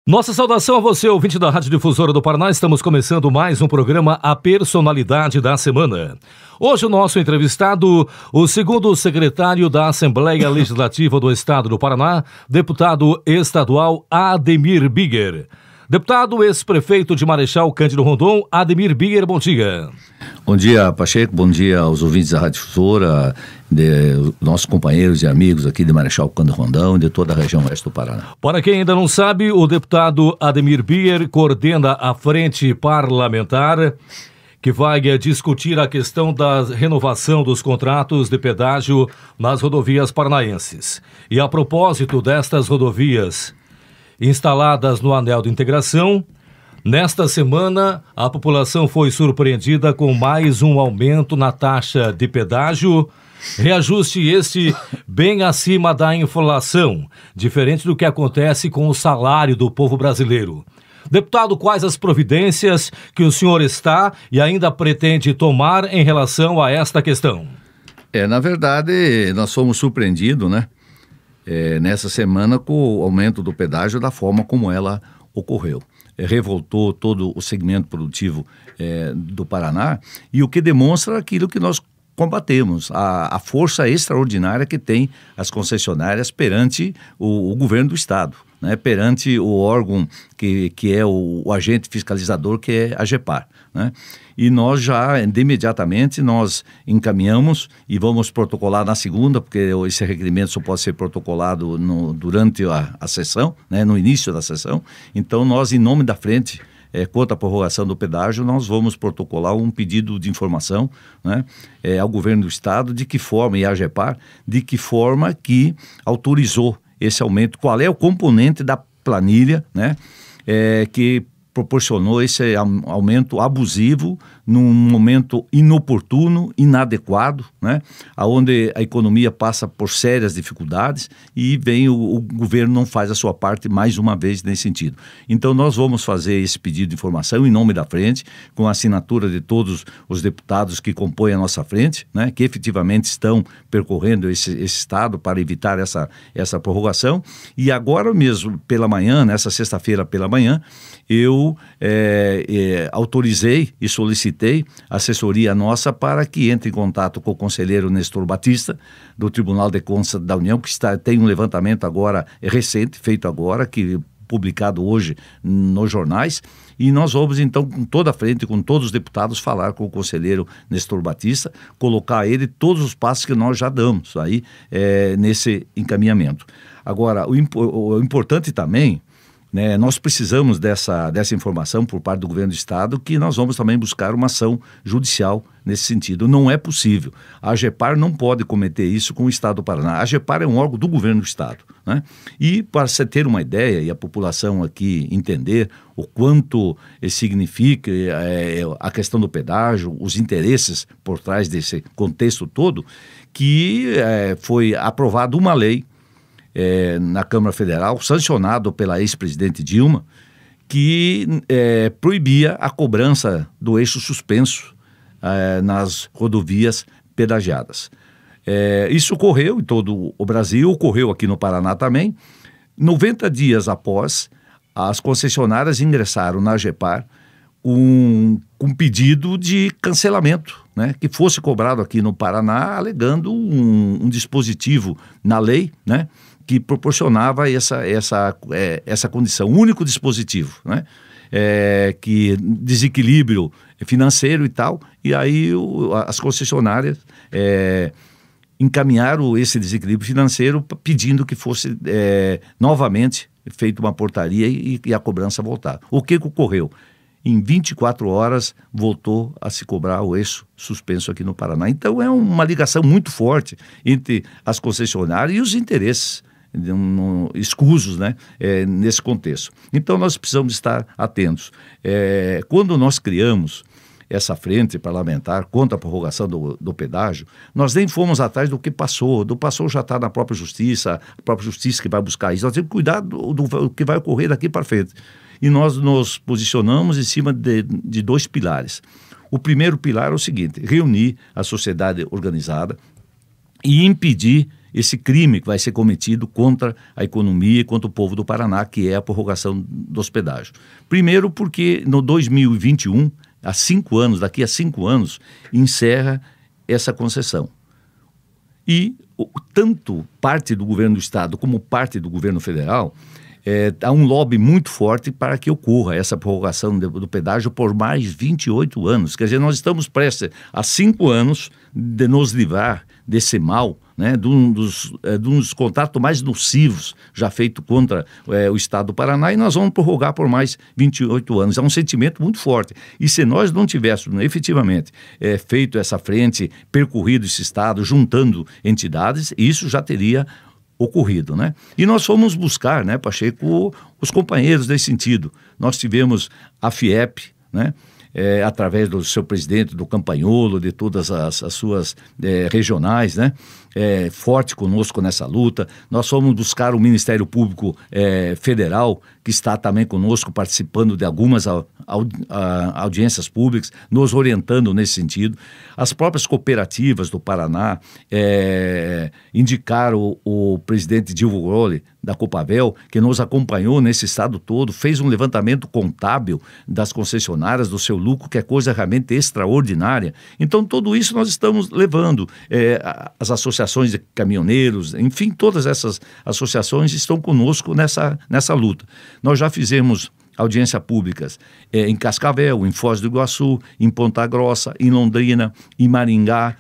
Nossa saudação a você, ouvinte da Rádio Difusora do Paraná. Estamos começando mais um programa A Personalidade da Semana. Hoje o nosso entrevistado, o segundo secretário da Assembleia Legislativa do Estado do Paraná, deputado estadual Ademir Bigger. Deputado ex-prefeito de Marechal Cândido Rondon, Ademir Bigger, bom dia. Bom dia, Pacheco, bom dia aos ouvintes da Rádio Difusora, de nossos companheiros e amigos aqui de Marechal Cândido Rondon e de toda a região oeste do Paraná. Para quem ainda não sabe, o deputado Ademir Bigger coordena a frente parlamentar que vai discutir a questão da renovação dos contratos de pedágio nas rodovias paranaenses. E a propósito destas rodovias instaladas no Anel de Integração, nesta semana a população foi surpreendida com mais um aumento na taxa de pedágio, reajuste este bem acima da inflação, diferente do que acontece com o salário do povo brasileiro. Deputado, quais as providências que o senhor está e ainda pretende tomar em relação a esta questão? Na verdade, nós fomos surpreendidos, nessa semana com o aumento do pedágio da forma como ela ocorreu. Revoltou todo o segmento produtivo do Paraná, e o que demonstra aquilo que nós combatemos, a força extraordinária que tem as concessionárias perante o governo do Estado, perante o órgão que é o agente fiscalizador, que é a AGEPAR. E nós já, imediatamente, nós encaminhamos e vamos protocolar na segunda, porque esse requerimento só pode ser protocolado durante a sessão, no início da sessão. Então, nós, em nome da frente, quanto à prorrogação do pedágio, nós vamos protocolar um pedido de informação ao governo do Estado, de que forma, e à AGEPAR, de que forma que autorizou esse aumento, qual é o componente da planilha que proporcionou esse aumento abusivo num momento inoportuno, inadequado, onde a economia passa por sérias dificuldades e o governo não faz a sua parte mais uma vez nesse sentido. Então nós vamos fazer esse pedido de informação em nome da frente, com a assinatura de todos os deputados que compõem a nossa frente, que efetivamente estão percorrendo esse estado para evitar essa prorrogação. E agora mesmo, pela manhã, nessa sexta-feira pela manhã, eu autorizei e solicitei a assessoria nossa para que entre em contato com o conselheiro Nestor Batista, do Tribunal de Contas da União, que tem um levantamento agora recente, feito agora, publicado hoje nos jornais, e nós vamos então com toda a frente, com todos os deputados, falar com o conselheiro Nestor Batista, colocar a ele todos os passos que nós já damos aí nesse encaminhamento. Agora, o importante também, nós precisamos dessa informação por parte do governo do Estado, que nós vamos também buscar uma ação judicial nesse sentido. Não é possível. A AGEPAR não pode cometer isso com o Estado do Paraná. A AGEPAR é um órgão do governo do Estado. E para você ter uma ideia e a população aqui entender o quanto significa a questão do pedágio, os interesses por trás desse contexto todo, que foi aprovada uma lei na Câmara Federal, sancionado pela ex-presidente Dilma, que proibia a cobrança do eixo suspenso nas rodovias pedagiadas. Isso ocorreu em todo o Brasil, ocorreu aqui no Paraná também. 90 dias após, as concessionárias ingressaram na AGEPAR com pedido de cancelamento, que fosse cobrado aqui no Paraná, alegando um dispositivo na lei, que proporcionava essa condição, um único dispositivo, que desequilíbrio financeiro e tal, e aí as concessionárias encaminharam esse desequilíbrio financeiro pedindo que fosse novamente feita uma portaria e a cobrança voltar. O que ocorreu? Em 24 horas voltou a se cobrar o eixo suspenso aqui no Paraná. Então é uma ligação muito forte entre as concessionárias e os interesses escusos nesse contexto. Então nós precisamos estar atentos. Quando nós criamos essa frente parlamentar contra a prorrogação do pedágio, nós nem fomos atrás do que passou. Do passou já está na própria justiça, a própria justiça que vai buscar isso. Nós temos que cuidar do que vai ocorrer daqui para frente. E nós nos posicionamos em cima de dois pilares. O primeiro pilar é o seguinte: reunir a sociedade organizada e impedir esse crime que vai ser cometido contra a economia e contra o povo do Paraná, que é a prorrogação dos pedágios. Primeiro porque no 2021, daqui a 5 anos, encerra essa concessão. E tanto parte do governo do estado como parte do governo federal há um lobby muito forte para que ocorra essa prorrogação do pedágio por mais 28 anos. Quer dizer, nós estamos prestes a 5 anos de nos livrar desse mal, né, de um dos contratos mais nocivos já feito contra o estado do Paraná, e nós vamos prorrogar por mais 28 anos. É um sentimento muito forte. E se nós não tivéssemos efetivamente feito essa frente, percorrido esse estado, juntando entidades, isso já teria ocorrido, né? E nós fomos buscar, né, Pacheco, os companheiros nesse sentido. Nós tivemos a FIEP, né, através do seu presidente, do Campagnolo, de todas as suas regionais, né, forte conosco nessa luta. Nós fomos buscar o Ministério Público Federal, que está também conosco, participando de algumas audiências públicas, nos orientando nesse sentido. As próprias cooperativas do Paraná indicaram o presidente Dilvo Grolli, da Copavel, que nos acompanhou nesse estado todo, fez um levantamento contábil das concessionárias, do seu lucro, que é coisa realmente extraordinária. Então, tudo isso nós estamos levando. As associações de caminhoneiros, enfim, todas essas associações estão conosco nessa luta. Nós já fizemos audiências públicas em Cascavel, em Foz do Iguaçu, em Ponta Grossa, em Londrina, em Maringá.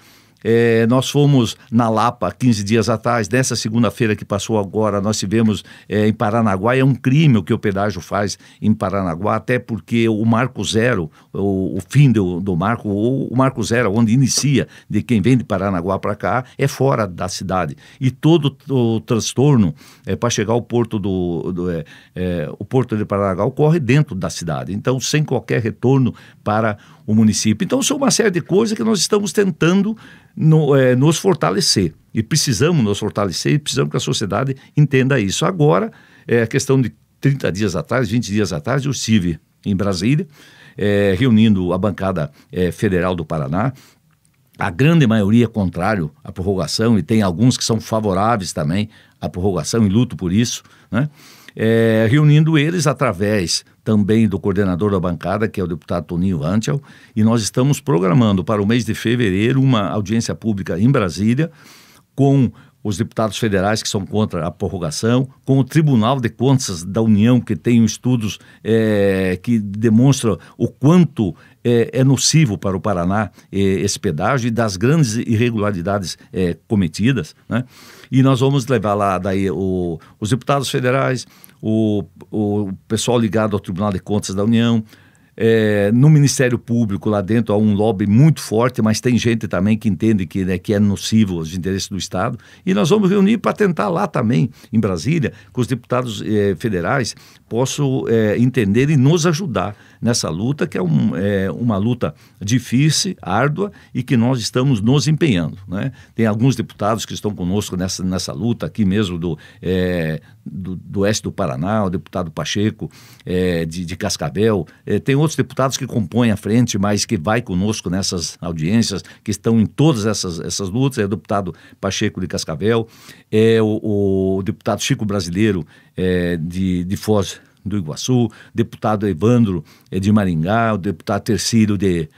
Nós fomos na Lapa 15 dias atrás. Nessa segunda-feira que passou agora, nós tivemos em Paranaguá. É um crime o que o pedágio faz em Paranaguá, até porque o Marco Zero, o fim do Marco, o Marco Zero, onde inicia de quem vem de Paranaguá para cá, é fora da cidade. E todo o transtorno para chegar ao porto o porto de Paranaguá ocorre dentro da cidade, então sem qualquer retorno para o município. Então são uma série de coisas que nós estamos tentando nos fortalecer, e precisamos nos fortalecer, e precisamos que a sociedade entenda isso. Agora, a questão de 30 dias atrás, 20 dias atrás, eu estive em Brasília, reunindo a bancada federal do Paraná. A grande maioria é contrário à prorrogação, e tem alguns que são favoráveis também à prorrogação, e luto por isso, né? Reunindo eles através também do coordenador da bancada, que é o deputado Toninho Antial, e nós estamos programando para o mês de fevereiro uma audiência pública em Brasília com os deputados federais que são contra a prorrogação, com o Tribunal de Contas da União, que tem estudos que demonstram o quanto é nocivo para o Paraná esse pedágio, e das grandes irregularidades cometidas, né? E nós vamos levar lá daí os deputados federais, o pessoal ligado ao Tribunal de Contas da União. No Ministério Público, lá dentro, há um lobby muito forte, mas tem gente também que entende que é nocivo aos interesses do Estado. E nós vamos reunir para tentar lá também, em Brasília, que os deputados federais possam entender e nos ajudar nessa luta, que é uma luta difícil, árdua, e que nós estamos nos empenhando, né? Tem alguns deputados que estão conosco nessa luta, aqui mesmo do oeste do Paraná, o deputado Pacheco, de Cascavel. Tem outros deputados que compõem a frente, mas que vai conosco nessas audiências, que estão em todas essas lutas. É o deputado Pacheco de Cascavel, o deputado Chico Brasileiro de Foz do Iguaçu, deputado Evandro de Maringá, o deputado Tercílio de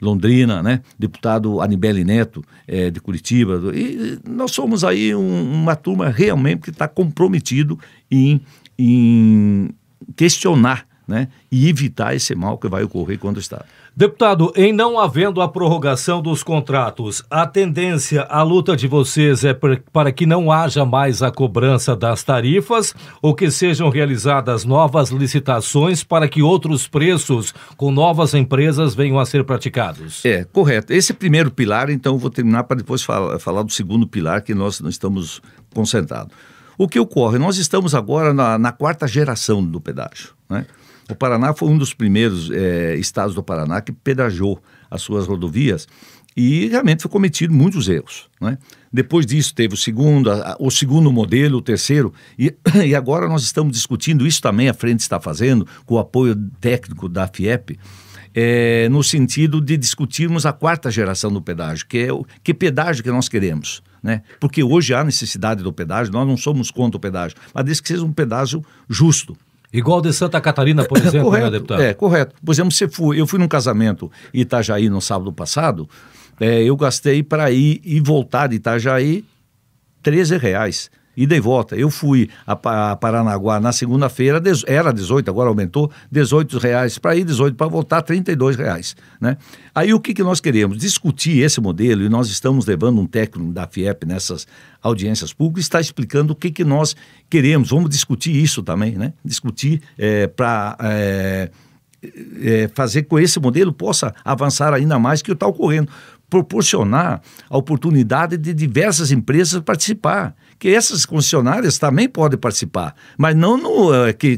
Londrina, né? Deputado Anibele Neto de Curitiba. E nós somos aí uma turma realmente que está comprometido em questionar, né, e evitar esse mal que vai ocorrer contra o Estado. Deputado, em não havendo a prorrogação dos contratos, a tendência, a luta de vocês é para que não haja mais a cobrança das tarifas, ou que sejam realizadas novas licitações para que outros preços com novas empresas venham a ser praticados? Correto. Esse primeiro pilar, então, eu vou terminar para depois falar do segundo pilar que nós estamos concentrados. O que ocorre? Nós estamos agora na quarta geração do pedágio, né? O Paraná foi um dos primeiros estados do Paraná que pedagiou as suas rodovias, e realmente foi cometido muitos erros, né? Depois disso teve o segundo modelo, o terceiro, e agora nós estamos discutindo, isso também a frente está fazendo, com o apoio técnico da FIEP, no sentido de discutirmos a quarta geração do pedágio, que pedágio que nós queremos, né? Porque hoje há necessidade do pedágio, nós não somos contra o pedágio, mas desde que seja um pedágio justo. Igual de Santa Catarina, por exemplo, correto, né, deputado? Correto. Por exemplo, eu fui num casamento em Itajaí no sábado passado, eu gastei para ir e voltar de Itajaí R$13. Ida e volta. Eu fui a Paranaguá na segunda-feira, era 18, agora aumentou, R$18 para ir, 18 para voltar, R$32, né? Aí o que nós queremos? Discutir esse modelo, e nós estamos levando um técnico da FIEP nessas audiências públicas, está explicando o que nós queremos. Vamos discutir isso também, né? Discutir para fazer com que esse modelo possa avançar ainda mais que o está ocorrendo. Proporcionar a oportunidade de diversas empresas participar, que essas concessionárias também podem participar, mas não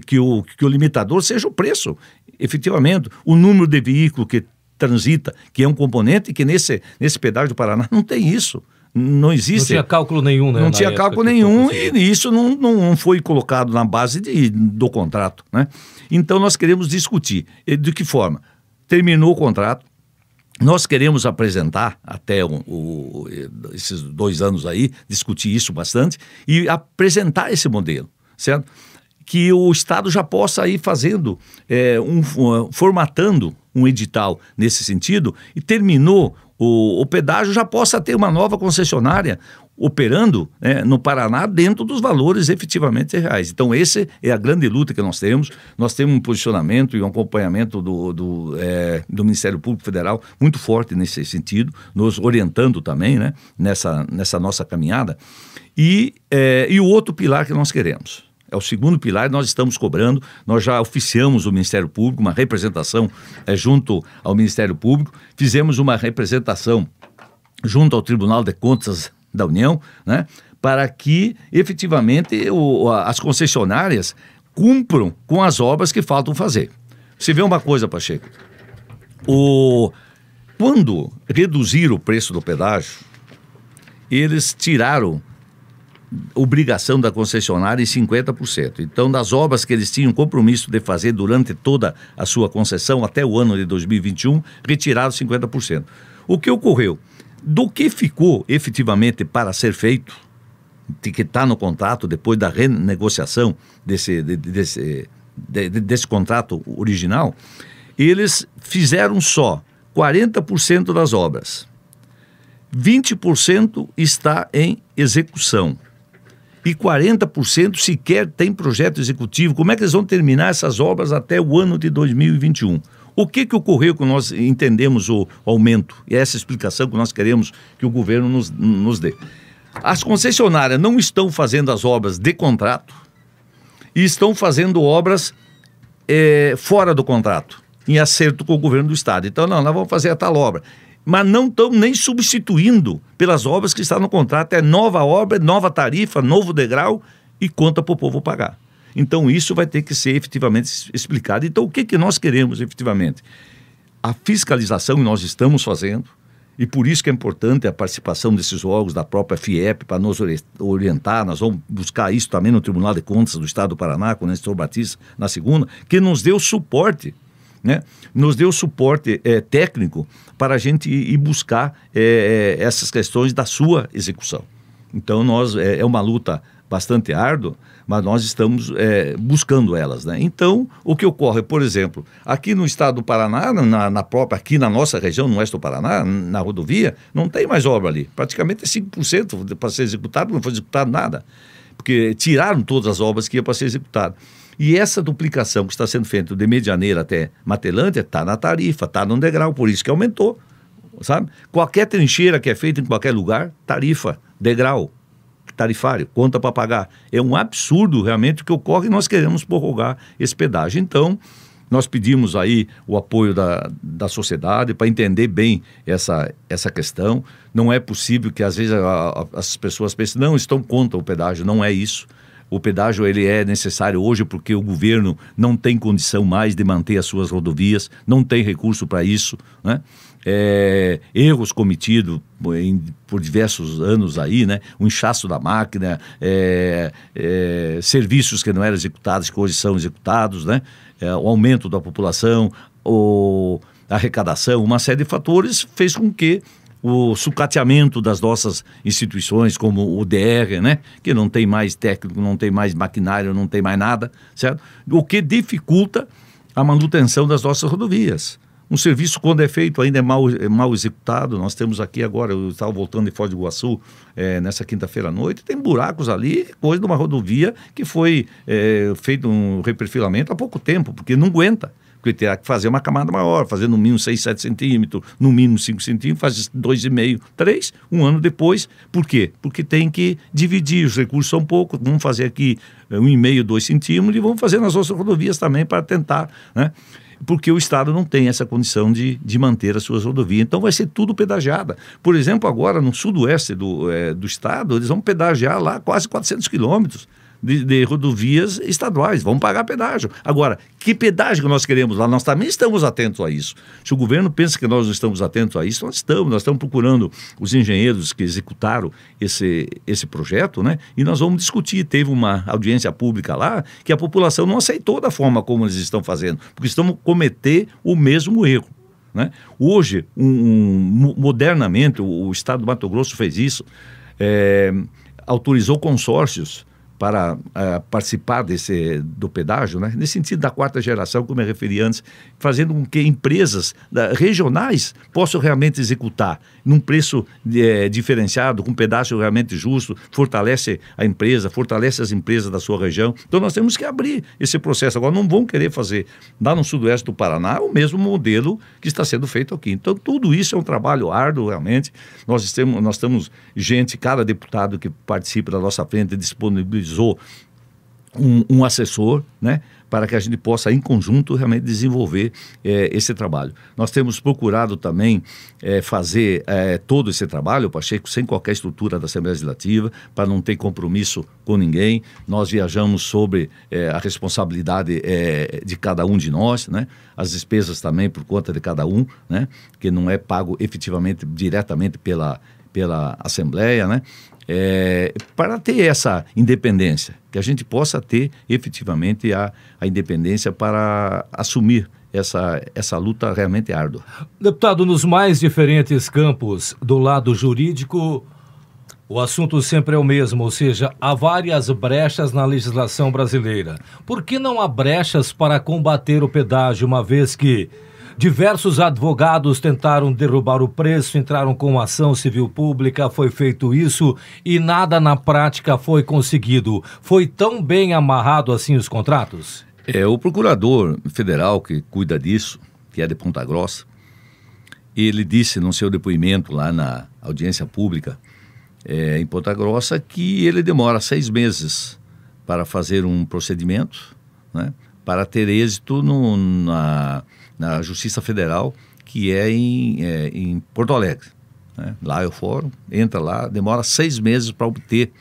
que o limitador seja o preço, efetivamente, o número de veículos que transita, que é um componente que nesse pedágio do Paraná não tem isso. Não existe. Não tinha cálculo nenhum, né? Não tinha cálculo nenhum e isso não foi colocado na base do contrato, né? Então nós queremos discutir. De que forma? Terminou o contrato, nós queremos apresentar até esses 2 anos aí, discutir isso bastante e apresentar esse modelo, certo? Que o Estado já possa ir fazendo, formatando um edital nesse sentido e terminou o pedágio, já possa ter uma nova concessionária operando no Paraná dentro dos valores efetivamente reais. Então essa é a grande luta que nós temos. Nós temos um posicionamento e um acompanhamento do Ministério Público Federal muito forte nesse sentido, nos orientando também, né, nessa nossa caminhada. E o outro pilar que nós queremos, é o segundo pilar, nós estamos cobrando, nós já oficiamos o Ministério Público, uma representação junto ao Ministério Público, fizemos uma representação junto ao Tribunal de Contas da União, né, para que efetivamente as concessionárias cumpram com as obras que faltam fazer. Você vê uma coisa, Pacheco, quando reduziram o preço do pedágio, eles tiraram obrigação da concessionária em 50%. Então, das obras que eles tinham compromisso de fazer durante toda a sua concessão, até o ano de 2021, retiraram 50%. O que ocorreu? Do que ficou efetivamente para ser feito, que está no contrato, depois da renegociação desse contrato original, eles fizeram só 40% das obras. 20% está em execução. E 40% sequer tem projeto executivo. Como é que eles vão terminar essas obras até o ano de 2021? O que ocorreu que nós entendemos o aumento? E é essa explicação que nós queremos que o governo nos dê. As concessionárias não estão fazendo as obras de contrato e estão fazendo obras fora do contrato, em acerto com o governo do Estado. Então, nós vamos fazer a tal obra. Mas não estão nem substituindo pelas obras que estão no contrato. É nova obra, nova tarifa, novo degrau e conta para o povo pagar. Então isso vai ter que ser efetivamente explicado. Então o que nós queremos efetivamente? A fiscalização que nós estamos fazendo, e por isso que é importante a participação desses órgãos da própria FIEP para nos orientar. Nós vamos buscar isso também no Tribunal de Contas do Estado do Paraná, com o Nestor Batista na segunda, que nos deu suporte, né? Nos deu suporte técnico para a gente ir buscar essas questões da sua execução. Então é uma luta bastante árdua, mas nós estamos buscando elas, né? Então, o que ocorre, por exemplo, aqui no estado do Paraná, aqui na nossa região, no oeste do Paraná, na rodovia, não tem mais obra ali. Praticamente é 5% para ser executado, não foi executado nada, porque tiraram todas as obras que iam para ser executadas. E essa duplicação que está sendo feita de Medianeira até Matelândia está na tarifa, está no degrau, por isso que aumentou, sabe? Qualquer trincheira que é feita em qualquer lugar, tarifa, degrau, tarifário, conta para pagar. É um absurdo realmente o que ocorre e nós queremos prorrogar esse pedágio. Então, nós pedimos aí o apoio da sociedade para entender bem essa questão. Não é possível que às vezes as pessoas pensem, não, estão contra o pedágio, não é isso. O pedágio ele é necessário hoje porque o governo não tem condição mais de manter as suas rodovias, não tem recurso para isso, né? Erros cometidos por diversos anos aí, né? O inchaço da máquina, serviços que não eram executados, que hoje são executados, né? O aumento da população, arrecadação, uma série de fatores fez com que o sucateamento das nossas instituições, como o DR, né, que não tem mais técnico, não tem mais maquinário, não tem mais nada, certo? O que dificulta a manutenção das nossas rodovias. Um serviço, quando é feito, ainda é mal executado. Nós temos aqui agora, eu estava voltando de Foz do Iguaçu, nessa quinta-feira à noite, tem buracos ali, coisa de uma rodovia que foi feito um reperfilamento há pouco tempo, porque não aguenta. Porque terá que fazer uma camada maior, fazer no mínimo 6, 7 centímetros, no mínimo 5 centímetros, faz 2,5, 3, um ano depois. Por quê? Porque tem que dividir, os recursos são poucos, vamos fazer aqui 1,5, 2 centímetros e vamos fazer nas outras rodovias também para tentar, né? Porque o Estado não tem essa condição de manter as suas rodovias. Então vai ser tudo pedagiada. Por exemplo, agora no sudoeste do Estado, eles vão pedagiar lá quase 400 quilômetros de rodovias estaduais, vão pagar pedágio. Agora, que pedágio que nós queremos lá? Nós também estamos atentos a isso. Se o governo pensa que nós não estamos atentos a isso, nós estamos procurando os engenheiros que executaram esse projeto, né? E nós vamos discutir. Teve uma audiência pública lá que a população não aceitou da forma como eles estão fazendo, porque estão cometer o mesmo erro, né? Hoje, modernamente, o Estado do Mato Grosso fez isso, autorizou consórcios para participar do pedágio, né? Nesse sentido da quarta geração, como eu referi antes, fazendo com que empresas regionais possam realmente executar num preço diferenciado, com pedágio realmente justo, fortalece a empresa, fortalece as empresas da sua região. Então nós temos que abrir esse processo. Agora não vão querer fazer lá no sudoeste do Paraná o mesmo modelo que está sendo feito aqui. Então tudo isso é um trabalho árduo realmente. Nós temos gente, cada deputado que participa da nossa frente disponibilizou um assessor, né, para que a gente possa, em conjunto, realmente desenvolver esse trabalho. Nós temos procurado também fazer todo esse trabalho, Pacheco, sem qualquer estrutura da Assembleia Legislativa, para não ter compromisso com ninguém. Nós viajamos sobre a responsabilidade de cada um de nós, né, as despesas também por conta de cada um, né, que não é pago efetivamente, diretamente pela Assembleia, né? Para ter essa independência, que a gente possa ter efetivamente a independência para assumir essa luta realmente árdua. Deputado, nos mais diferentes campos do lado jurídico, o assunto sempre é o mesmo, ou seja, há várias brechas na legislação brasileira. Por que não há brechas para combater o pedágio, uma vez que diversos advogados tentaram derrubar o preço, entraram com ação civil pública, foi feito isso e nada na prática foi conseguido? Foi tão bem amarrado assim os contratos? O procurador federal que cuida disso, que é de Ponta Grossa, ele disse no seu depoimento lá na audiência pública em Ponta Grossa que ele demora 6 meses para fazer um procedimento, né, para ter êxito na Justiça Federal, que é em Porto Alegre, né? Lá é o fórum, entra lá, demora 6 meses para obter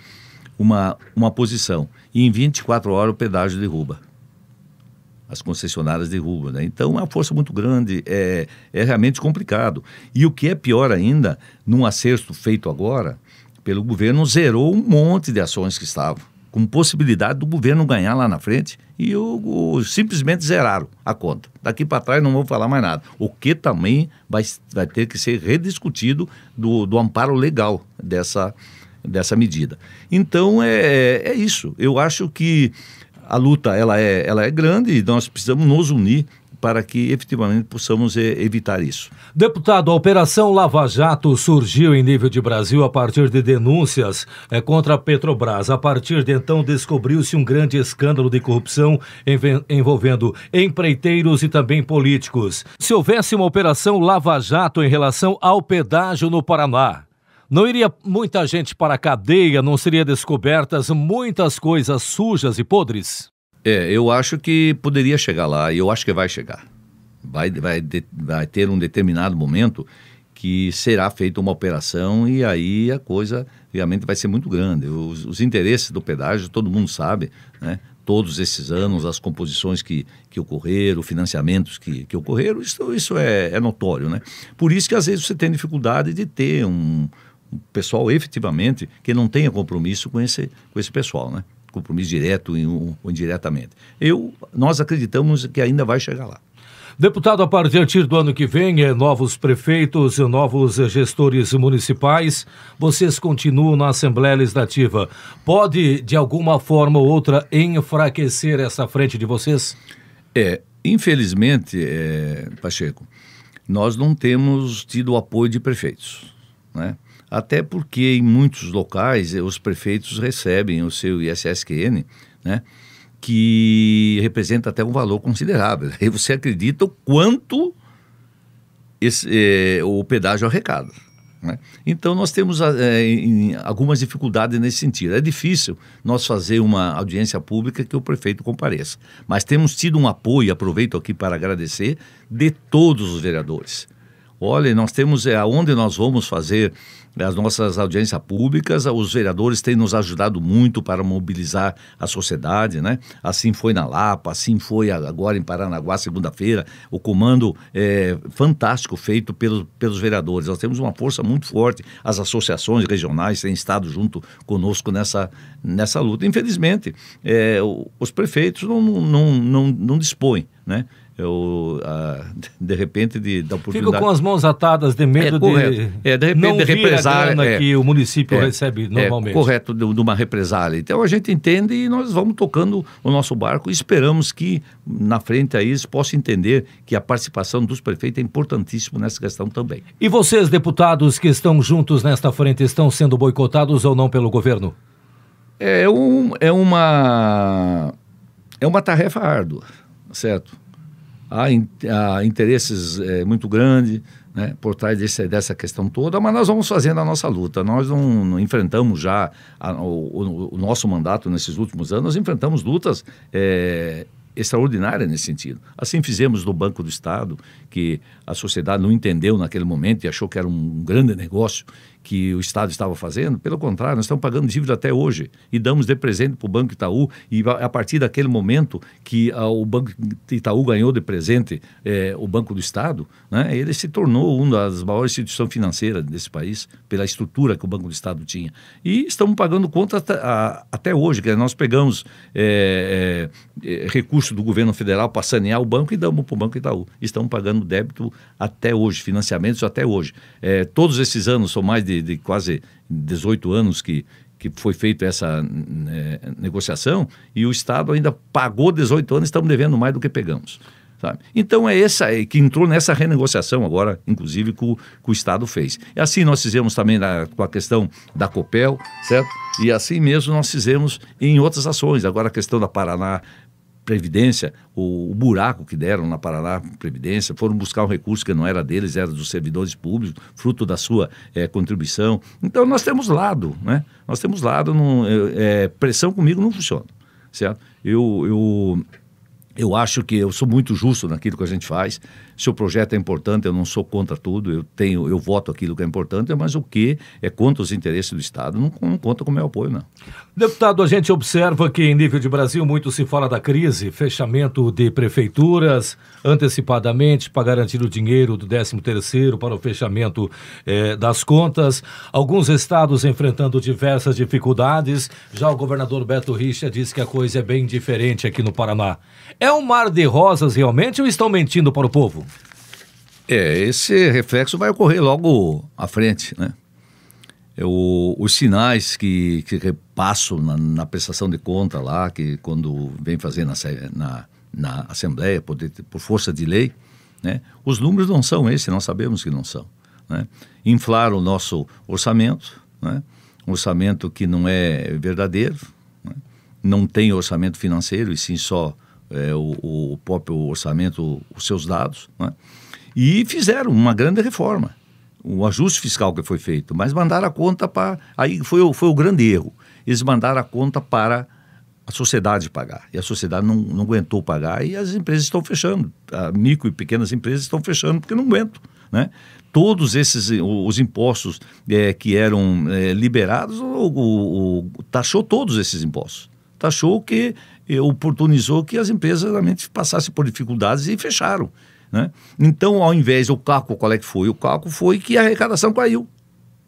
uma posição. E em 24 horas o pedágio derruba. As concessionárias derrubam, né? Então é uma força muito grande, é realmente complicado. E o que é pior ainda, num acerto feito agora pelo governo, zerou um monte de ações que estavam, com possibilidade do governo ganhar lá na frente, e simplesmente zeraram a conta. Daqui para trás não vou falar mais nada. O que também vai ter que ser rediscutido do amparo legal dessa medida. Então é isso. Eu acho que a luta ela é grande e nós precisamos nos unir para que efetivamente possamos evitar isso. Deputado, a Operação Lava Jato surgiu em nível de Brasil a partir de denúncias contra a Petrobras. A partir de então descobriu-se um grande escândalo de corrupção envolvendo empreiteiros e também políticos. Se houvesse uma Operação Lava Jato em relação ao pedágio no Paraná, não iria muita gente para a cadeia, não seria descobertas muitas coisas sujas e podres? Eu acho que poderia chegar lá, e eu acho que vai chegar. Vai ter um determinado momento que será feita uma operação e aí a coisa realmente vai ser muito grande. Os interesses do pedágio, todo mundo sabe, né? Todos esses anos, as composições que ocorreram, financiamentos que ocorreram, isso é notório, né? Por isso que às vezes você tem dificuldade de ter um pessoal efetivamente que não tenha compromisso com esse pessoal, né? Compromisso direto ou indiretamente. Nós acreditamos que ainda vai chegar lá. Deputado, a partir do ano que vem, novos prefeitos, novos gestores municipais, vocês continuam na Assembleia Legislativa. Pode, de alguma forma ou outra, enfraquecer essa frente de vocês? Infelizmente, Pacheco, nós não temos tido o apoio de prefeitos, né? Até porque em muitos locais os prefeitos recebem o seu ISSQN, né? Que representa até um valor considerável. Aí você acredita o quanto o pedágio arrecada, né? Então nós temos algumas dificuldades nesse sentido. É difícil nós fazer uma audiência pública que o prefeito compareça, mas temos tido um apoio, aproveito aqui para agradecer, de todos os vereadores. Olha, nós temos aonde nós vamos fazer as nossas audiências públicas, os vereadores têm nos ajudado muito para mobilizar a sociedade, né? Assim foi na Lapa, assim foi agora em Paranaguá, segunda-feira, o comando fantástico feito pelos vereadores. Nós temos uma força muito forte, as associações regionais têm estado junto conosco nessa luta. Infelizmente, os prefeitos não dispõem, né? De repente, da oportunidade. Ficam com as mãos atadas de medo de repente, não de represália, a grana que o município recebe normalmente. Correto, de uma represália. Então a gente entende e nós vamos tocando o nosso barco e esperamos que na frente aí eles possam entender que a participação dos prefeitos é importantíssima nessa questão também. E vocês, deputados que estão juntos nesta frente, estão sendo boicotados ou não pelo governo? É uma tarefa árdua, certo? Há interesses muito grandes, né, por trás dessa questão toda, mas nós vamos fazendo a nossa luta. Nós não enfrentamos já o nosso mandato nesses últimos anos, nós enfrentamos lutas extraordinária nesse sentido. Assim fizemos no Banco do Estado, que a sociedade não entendeu naquele momento e achou que era um grande negócio que o Estado estava fazendo. Pelo contrário, nós estamos pagando dívida até hoje e damos de presente para o Banco Itaú, e a partir daquele momento que o Banco Itaú ganhou de presente o Banco do Estado, né, ele se tornou uma das maiores instituições financeiras desse país, pela estrutura que o Banco do Estado tinha. E estamos pagando conta até hoje, que nós pegamos recursos do governo federal para sanear o banco e damos para o Banco Itaú. Estamos pagando débito até hoje, financiamentos até hoje. Todos esses anos, são mais de quase 18 anos que foi feita essa negociação, e o Estado ainda pagou 18 anos, estamos devendo mais do que pegamos, sabe? Então essa que entrou nessa renegociação agora, inclusive, que o Estado fez. E assim nós fizemos também com a questão da Copel, certo? E assim mesmo nós fizemos em outras ações. Agora a questão da Paraná Previdência, o buraco que deram na Paraná Previdência, foram buscar um recurso que não era deles, era dos servidores públicos, fruto da sua contribuição. Então nós temos lado, né? Nós temos lado, pressão comigo não funciona, certo? Eu acho que eu sou muito justo naquilo que a gente faz. Se o projeto é importante, eu não sou contra tudo, eu voto aquilo que é importante, mas o que é contra os interesses do Estado não conta com o meu apoio, não. Deputado, a gente observa que em nível de Brasil muito se fala da crise, fechamento de prefeituras antecipadamente para garantir o dinheiro do 13º para o fechamento das contas. Alguns estados enfrentando diversas dificuldades. Já o governador Beto Richa disse que a coisa é bem diferente aqui no Paraná. É um mar de rosas realmente ou estão mentindo para o povo? Esse reflexo vai ocorrer logo à frente, né? Os sinais que repasso na prestação de conta lá, que quando vem fazer na Assembleia, por força de lei, né? Os números não são esses, nós sabemos que não são, né? Inflaram o nosso orçamento, né? Um orçamento que não é verdadeiro, né? Não tem orçamento financeiro, e sim só o próprio orçamento, os seus dados, né? E fizeram uma grande reforma, o ajuste fiscal que foi feito, mas mandaram a conta para... Aí foi o grande erro. Eles mandaram a conta para a sociedade pagar, e a sociedade não aguentou pagar, e as empresas estão fechando, micro e pequenas empresas estão fechando porque não aguentam, né? Todos os impostos que eram liberados, taxou todos esses impostos, taxou que oportunizou que as empresas realmente passassem por dificuldades e fecharam, né? Então, ao invés, o cálculo, qual é que foi? O cálculo foi que a arrecadação caiu,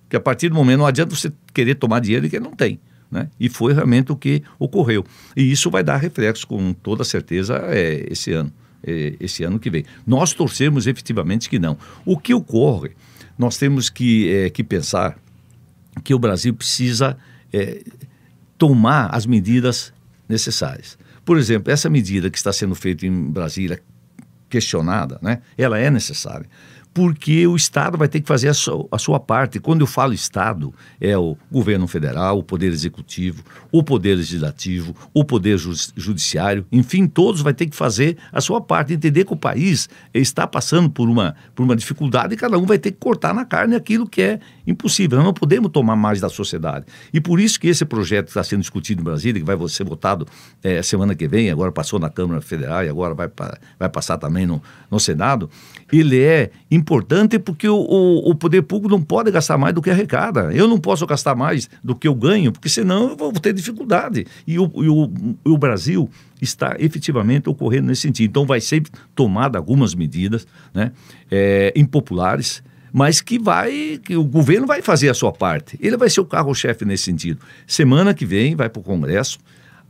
que a partir do momento não adianta você querer tomar dinheiro que não tem, né? E foi realmente o que ocorreu. E isso vai dar reflexo com toda certeza esse ano, esse ano que vem. Nós torcemos efetivamente que não. O que ocorre, nós temos que pensar que o Brasil precisa tomar as medidas necessárias. Por exemplo, essa medida que está sendo feita em Brasília, questionada, né? Ela é necessária, porque o Estado vai ter que fazer a sua parte. Quando eu falo Estado, é o governo federal, o Poder Executivo, o Poder Legislativo, o Poder Judiciário, enfim, todos vai ter que fazer a sua parte, entender que o país está passando por uma dificuldade e cada um vai ter que cortar na carne aquilo que é impossível. Nós não podemos tomar mais da sociedade. E por isso que esse projeto está sendo discutido em Brasília, que vai ser votado semana que vem, agora passou na Câmara Federal e agora vai passar também no Senado, ele é importante porque o poder público não pode gastar mais do que arrecada. Eu não posso gastar mais do que eu ganho, porque senão eu vou ter dificuldade. E o Brasil está efetivamente ocorrendo nesse sentido. Então vai ser tomada algumas medidas, né, impopulares, mas que o governo vai fazer a sua parte. Ele vai ser o carro-chefe nesse sentido. Semana que vem vai para o Congresso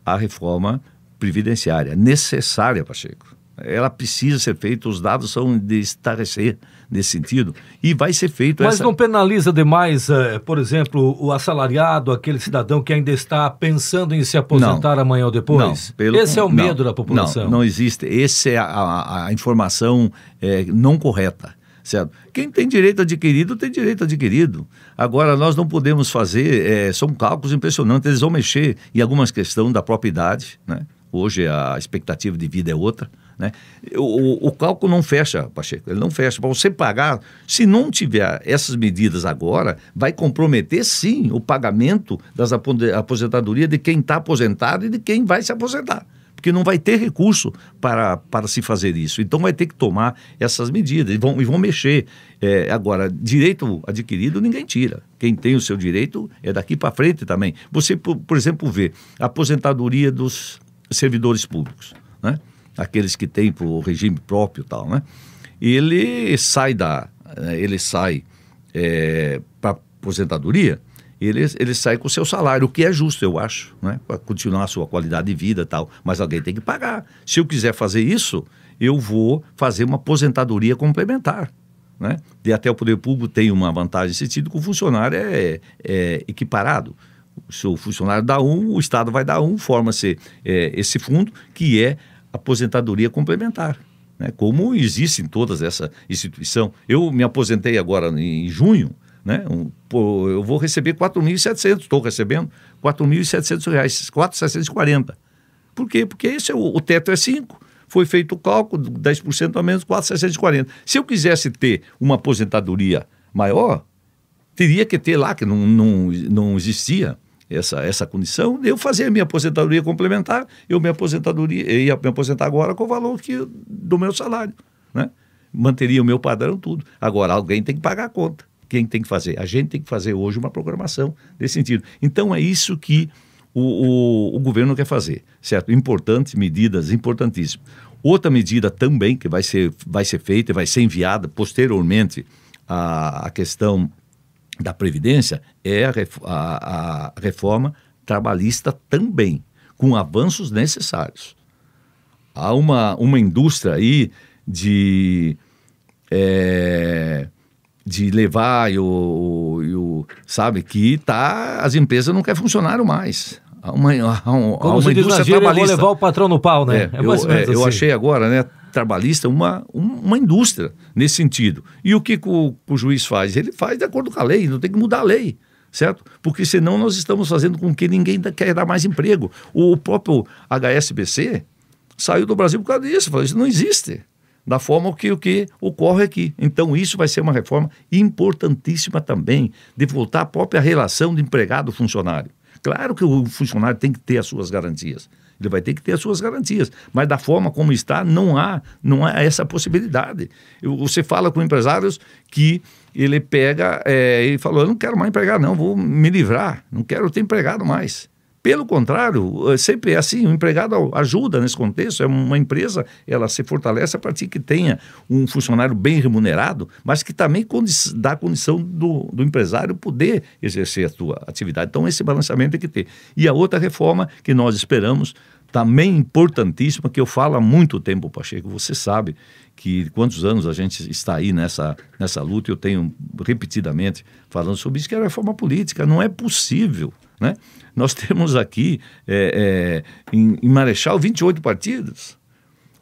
a reforma previdenciária, necessária, Pacheco. Ela precisa ser feita, os dados são de estarrecer nesse sentido, e vai ser feito. Mas não penaliza demais, por exemplo, o assalariado, aquele cidadão que ainda está pensando em se aposentar amanhã ou depois? Esse é o medo da população. Não existe. Essa é a informação não correta. Certo? Quem tem direito adquirido, tem direito adquirido. Agora, nós não podemos fazer, são cálculos impressionantes, eles vão mexer em algumas questões da própria idade, né? Hoje a expectativa de vida é outra, né? O cálculo não fecha, Pacheco, ele não fecha. Para você pagar, se não tiver essas medidas agora, vai comprometer sim o pagamento das aposentadorias de quem está aposentado e de quem vai se aposentar. Porque não vai ter recurso para se fazer isso. Então vai ter que tomar essas medidas e vão mexer. Agora, direito adquirido ninguém tira. Quem tem o seu direito é daqui para frente também. Você, por exemplo, vê a aposentadoria dos servidores públicos, né? Aqueles que têm o regime próprio e tal, né? Ele sai para aposentadoria, ele sai com o seu salário, o que é justo, eu acho, né? Para continuar a sua qualidade de vida e tal, mas alguém tem que pagar. Se eu quiser fazer isso, eu vou fazer uma aposentadoria complementar, né? E até o poder público tem uma vantagem nesse sentido, que o funcionário é equiparado. Se o funcionário dá o Estado vai dar forma-se esse fundo, que é aposentadoria complementar, né? Como existe em todas essa instituição. Eu me aposentei agora em junho, né? Eu vou receber 4.700, estou recebendo R$4.700, 4.740. Por quê? Porque o teto é 5. Foi feito o cálculo, 10% a menos, 4.740. Se eu quisesse ter uma aposentadoria maior, teria que ter lá, que não existia essa condição, de eu fazer a minha aposentadoria complementar, eu ia me aposentar agora com o valor do meu salário, né? Manteria o meu padrão, tudo. Agora, alguém tem que pagar a conta. Quem tem que fazer? A gente tem que fazer hoje uma programação nesse sentido. Então, é isso que o governo quer fazer, certo? Importantes, medidas importantíssimas. Outra medida também que vai ser feita, vai ser enviada posteriormente à questão da Previdência, é a reforma trabalhista também, com avanços necessários. Há uma indústria aí de levar sabe, que as empresas não querem funcionário mais. Há uma indústria trabalhista. Eu vou levar o patrão no pau, né? Eu achei agora, né, trabalhista uma indústria nesse sentido. E o que o juiz faz? Ele faz de acordo com a lei, não tem que mudar a lei, certo? Porque senão nós estamos fazendo com que ninguém quer dar mais emprego. O próprio HSBC saiu do Brasil por causa disso, falou, isso não existe da forma que ocorre aqui. Então isso vai ser uma reforma importantíssima também, de voltar à própria relação de empregado-funcionário. Claro que o funcionário tem que ter as suas garantias. Ele vai ter que ter as suas garantias. Mas da forma como está, não há essa possibilidade. Você fala com empresários que ele pega e falou, eu não quero mais empregar não, vou me livrar, não quero ter empregado mais. Pelo contrário, sempre é assim, o empregado ajuda nesse contexto, uma empresa, ela se fortalece a partir que tenha um funcionário bem remunerado, mas que também dá condição do empresário poder exercer a sua atividade. Então esse balanceamento tem que ter. E a outra reforma que nós esperamos, também importantíssima, que eu falo há muito tempo, Pacheco. Você sabe que quantos anos a gente está aí nessa luta, eu tenho repetidamente falando sobre isso, que é a reforma política. Não é possível, né? Nós temos aqui em Marechal 28 partidos.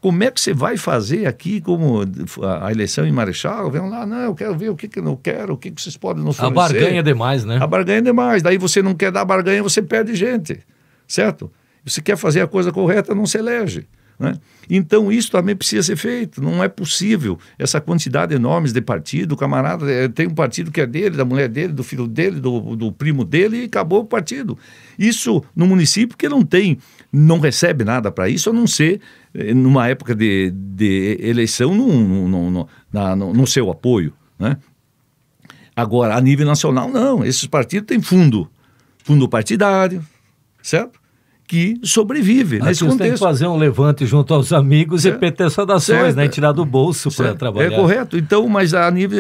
Como é que você vai fazer aqui como a eleição em Marechal? Vem lá, não, eu quero ver o que eu não quero, o que vocês podem nos fornecer. A barganha é demais, né? A barganha é demais. Daí você não quer dar barganha, você perde gente, certo? Se quer fazer a coisa correta, não se elege, né? Então isso também precisa ser feito. Não é possível essa quantidade enorme de partido. O camarada tem um partido que é dele, da mulher dele, do filho dele, do primo dele, e acabou o partido. Isso no município que não recebe nada para isso, a não ser numa época de eleição no seu apoio, né? Agora, a nível nacional, não. Esses partidos têm fundo partidário, certo? Que sobrevive nesse contexto. Tem que fazer um levante junto aos amigos e ter saudações, né? Tirar do bolso para trabalhar. É correto. Então, mas a nível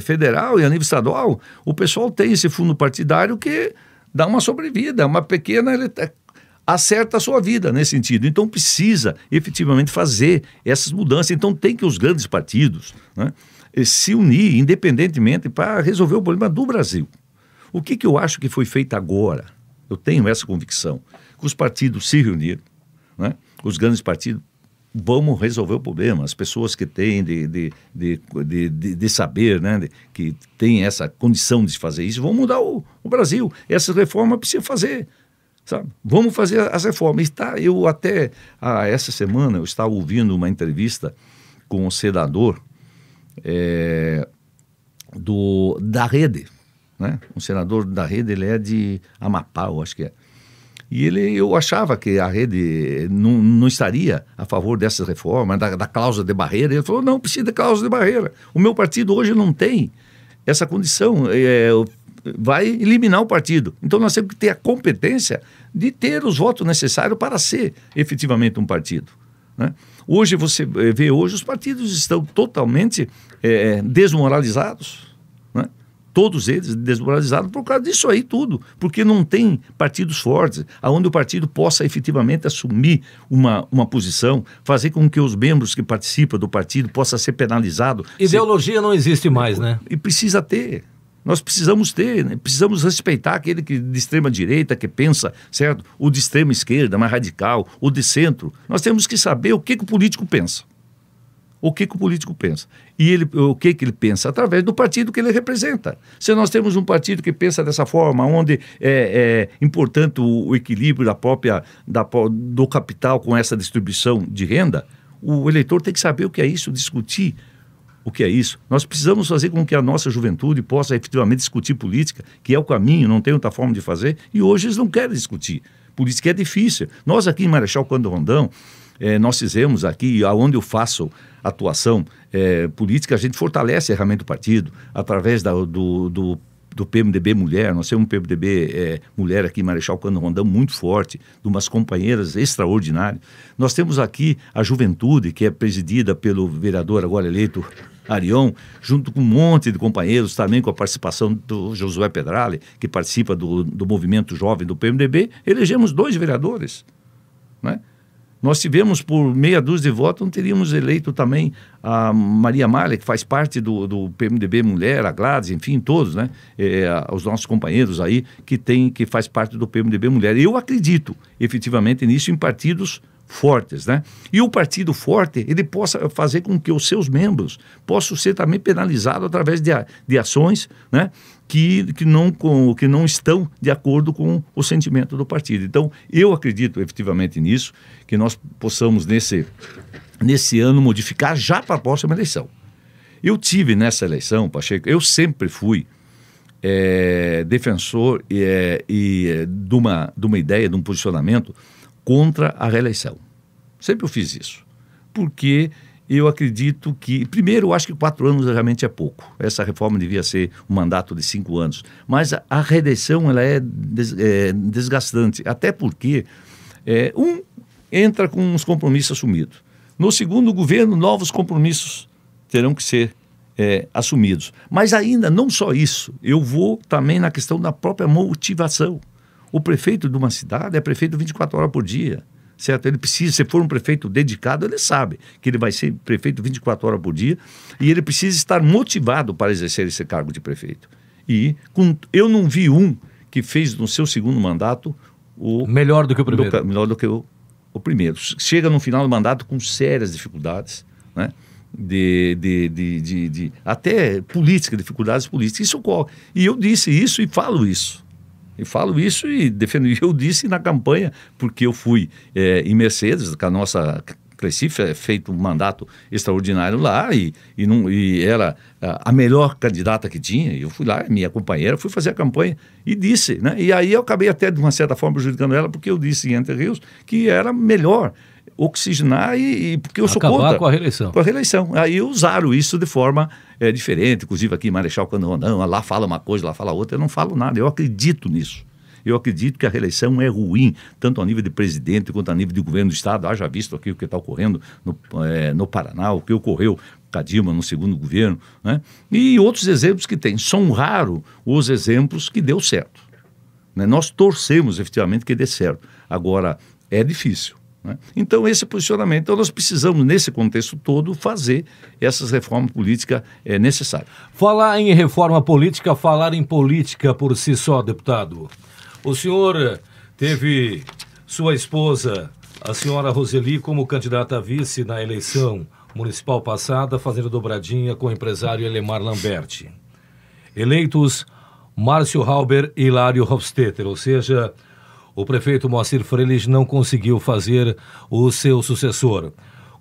federal e a nível estadual, o pessoal tem esse fundo partidário que dá uma sobrevida, uma pequena... Ele acerta a sua vida nesse sentido. Então, precisa efetivamente fazer essas mudanças. Então, tem que os grandes partidos, né, se unir independentemente para resolver o problema do Brasil. O que eu acho que foi feito agora? Eu tenho essa convicção. Os partidos se reuniram, né? Os grandes partidos, vamos resolver o problema. As pessoas que têm de saber, né? Que têm essa condição de fazer isso, vão mudar o Brasil. Essa reforma precisa fazer, sabe? Vamos fazer as reformas. Eu até, essa semana, eu estava ouvindo uma entrevista com um senador da Rede, né? Um senador da Rede, ele é de Amapá, eu acho que é. E eu achava que a Rede não estaria a favor dessa reforma, da cláusula de barreira. Ele falou, não precisa de cláusula de barreira. O meu partido hoje não tem essa condição, vai eliminar o partido. Então nós temos que ter a competência de ter os votos necessários para ser efetivamente um partido, né? Hoje você vê, hoje os partidos estão totalmente desmoralizados, né? Todos eles desmoralizados por causa disso aí tudo, porque não tem partidos fortes, onde o partido possa efetivamente assumir uma posição, fazer com que os membros que participam do partido possam ser penalizados. Ideologia não existe mais, né? E precisa ter. Nós precisamos ter, né? Precisamos respeitar aquele de extrema direita que pensa, certo? O de extrema esquerda, mais radical, o de centro. Nós temos que saber o que o político pensa. O que o político pensa. E o que ele pensa? Através do partido que ele representa. Se nós temos um partido que pensa dessa forma, onde é importante o equilíbrio do capital com essa distribuição de renda, o eleitor tem que saber o que é isso, discutir o que é isso. Nós precisamos fazer com que a nossa juventude possa efetivamente discutir política, que é o caminho, não tem outra forma de fazer, e hoje eles não querem discutir. Política é difícil. Nós aqui em Marechal Cândido Rondão, nós fizemos aqui, onde eu faço atuação política, a gente fortalece a ferramenta do partido, através do PMDB Mulher. Nós temos um PMDB Mulher aqui em Marechal Cândido Rondão muito forte, de umas companheiras extraordinárias. Nós temos aqui a juventude, que é presidida pelo vereador agora eleito Arion, junto com um monte de companheiros, também com a participação do Josué Pedrale, que participa do movimento jovem do PMDB. Elegemos 2 vereadores, né? Nós tivemos, por meia dúzia de votos, não teríamos eleito também a Maria Malha, que faz parte do PMDB Mulher, a Gladys, enfim, todos, né? Os nossos companheiros aí que faz parte do PMDB Mulher. Eu acredito, efetivamente, nisso, em partidos fortes, né? E o partido forte, ele possa fazer com que os seus membros possam ser também penalizados através de ações, né? Que não estão de acordo com o sentimento do partido. Então, eu acredito efetivamente nisso, que nós possamos nesse ano modificar já para a próxima eleição. Eu tive nessa eleição, Pacheco, eu sempre fui defensor de uma ideia, de um posicionamento contra a reeleição. Sempre eu fiz isso. Porque eu acredito que, primeiro, eu acho que 4 anos realmente é pouco. Essa reforma devia ser um mandato de 5 anos. Mas a reeleição, ela é desgastante. Até porque, entra com os compromissos assumidos. No segundo governo, novos compromissos terão que ser assumidos. Mas ainda, não só isso, eu vou também na questão da própria motivação. O prefeito de uma cidade é prefeito 24 horas por dia. certo? Ele precisa, se for um prefeito dedicado, ele sabe que ele vai ser prefeito 24 horas por dia e ele precisa estar motivado para exercer esse cargo de prefeito. E eu não vi um que fez no seu segundo mandato melhor do que o primeiro. Melhor do que o primeiro. Chega no final do mandato com sérias dificuldades, né? Até dificuldades políticas. Isso ocorre. E eu disse isso e falo isso. E defendo. Eu disse na campanha, porque eu fui em Mercedes, com a nossa Cresci, feito um mandato extraordinário lá e era a melhor candidata que tinha. Eu fui lá, minha companheira, fui fazer a campanha e disse, né? E aí eu acabei até, de uma certa forma, prejudicando ela, porque eu disse em Entre Rios que era melhor oxigenar e porque eu sou contra. Acabar com a reeleição. Com a reeleição. Aí usaram isso de forma diferente, inclusive aqui em Marechal Canaã, lá fala uma coisa, lá fala outra. Eu não falo nada, eu acredito nisso. Eu acredito que a reeleição é ruim, tanto a nível de presidente quanto a nível de governo do Estado. Já visto aqui o que está ocorrendo no Paraná, o que ocorreu com a Dilma no segundo governo, né? E outros exemplos que tem. São raros os exemplos que deu certo, né? Nós torcemos efetivamente que dê certo. Agora, é difícil, né? Então, esse posicionamento, então nós precisamos, nesse contexto todo, fazer essas reformas políticas necessárias. Falar em reforma política, falar em política por si só, deputado. O senhor teve sua esposa, a senhora Roseli, como candidata a vice na eleição municipal passada, fazendo dobradinha com o empresário Elemar Lamberti. Eleitos Márcio Halber e Hilário Hofstetter, ou seja, o prefeito Moacir Freilich não conseguiu fazer o seu sucessor.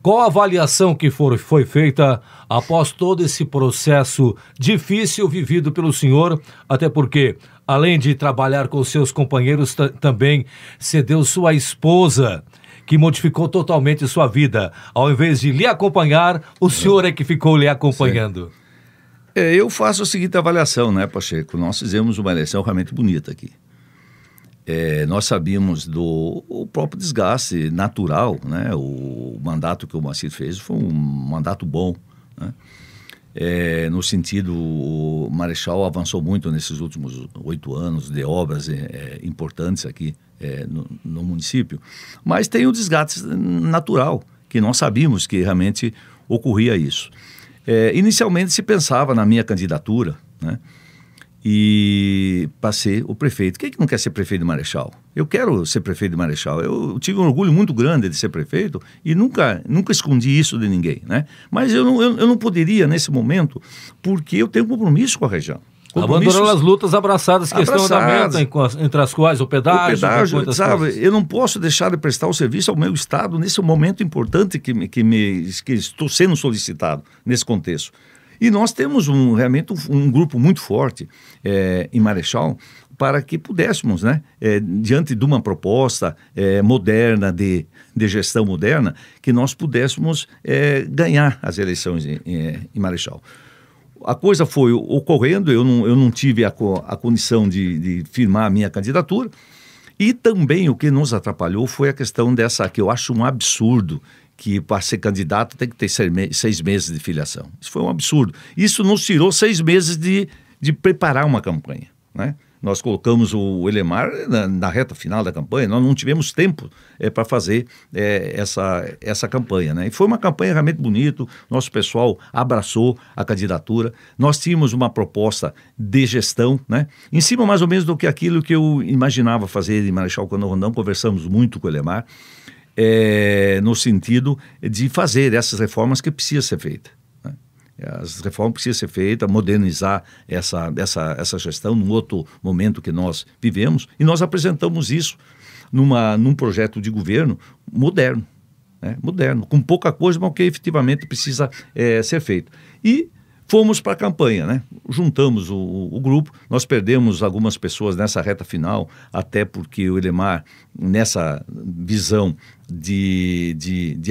Qual a avaliação que foi feita após todo esse processo difícil vivido pelo senhor, até porque, além de trabalhar com seus companheiros, também cedeu sua esposa, que modificou totalmente sua vida. Ao invés de lhe acompanhar, o senhor é que ficou lhe acompanhando. Eu faço a seguinte avaliação, né, Pacheco? Nós fizemos uma eleição realmente bonita aqui. Nós sabíamos do próprio desgaste natural, né? O mandato que o Moacir fez foi um mandato bom, né? No sentido, o Marechal avançou muito nesses últimos 8 anos de obras importantes aqui no município, mas tem o desgaste natural, que nós sabíamos que realmente ocorria isso. Inicialmente se pensava na minha candidatura, né? E para ser o prefeito. Quem é que não quer ser prefeito de Marechal? Eu quero ser prefeito de Marechal. Eu tive um orgulho muito grande de ser prefeito e nunca escondi isso de ninguém, né? Mas eu não poderia nesse momento, porque eu tenho compromisso com a região. Abandonando as lutas abraçadas que estão em andamento, entre as quais o pedágio, sabe? Eu não posso deixar de prestar o serviço ao meu Estado nesse momento importante que estou sendo solicitado nesse contexto. E nós temos realmente um grupo muito forte em Marechal para que pudéssemos, né, diante de uma proposta moderna, de gestão moderna, que nós pudéssemos ganhar as eleições em Marechal. A coisa foi ocorrendo, eu não tive a condição de firmar a minha candidatura, e também o que nos atrapalhou foi a questão dessa, que eu acho um absurdo, que para ser candidato tem que ter 6 meses de filiação. Isso foi um absurdo. Isso nos tirou 6 meses de preparar uma campanha, né? Nós colocamos o Elemar na reta final da campanha, nós não tivemos tempo para fazer essa campanha, né? E foi uma campanha realmente bonita, nosso pessoal abraçou a candidatura, nós tínhamos uma proposta de gestão, né? Em cima mais ou menos do que aquilo que eu imaginava fazer em Marechal Canaã Rondão, conversamos muito com o Elemar, no sentido de fazer essas reformas que precisam ser feitas, né? As reformas precisam ser feitas, modernizar essa gestão num outro momento que nós vivemos, e nós apresentamos isso num projeto de governo moderno, né? Moderno, com pouca coisa, mas que efetivamente precisa ser feito. E fomos para a campanha, né? Juntamos o grupo, nós perdemos algumas pessoas nessa reta final, até porque o Elemar, nessa visão de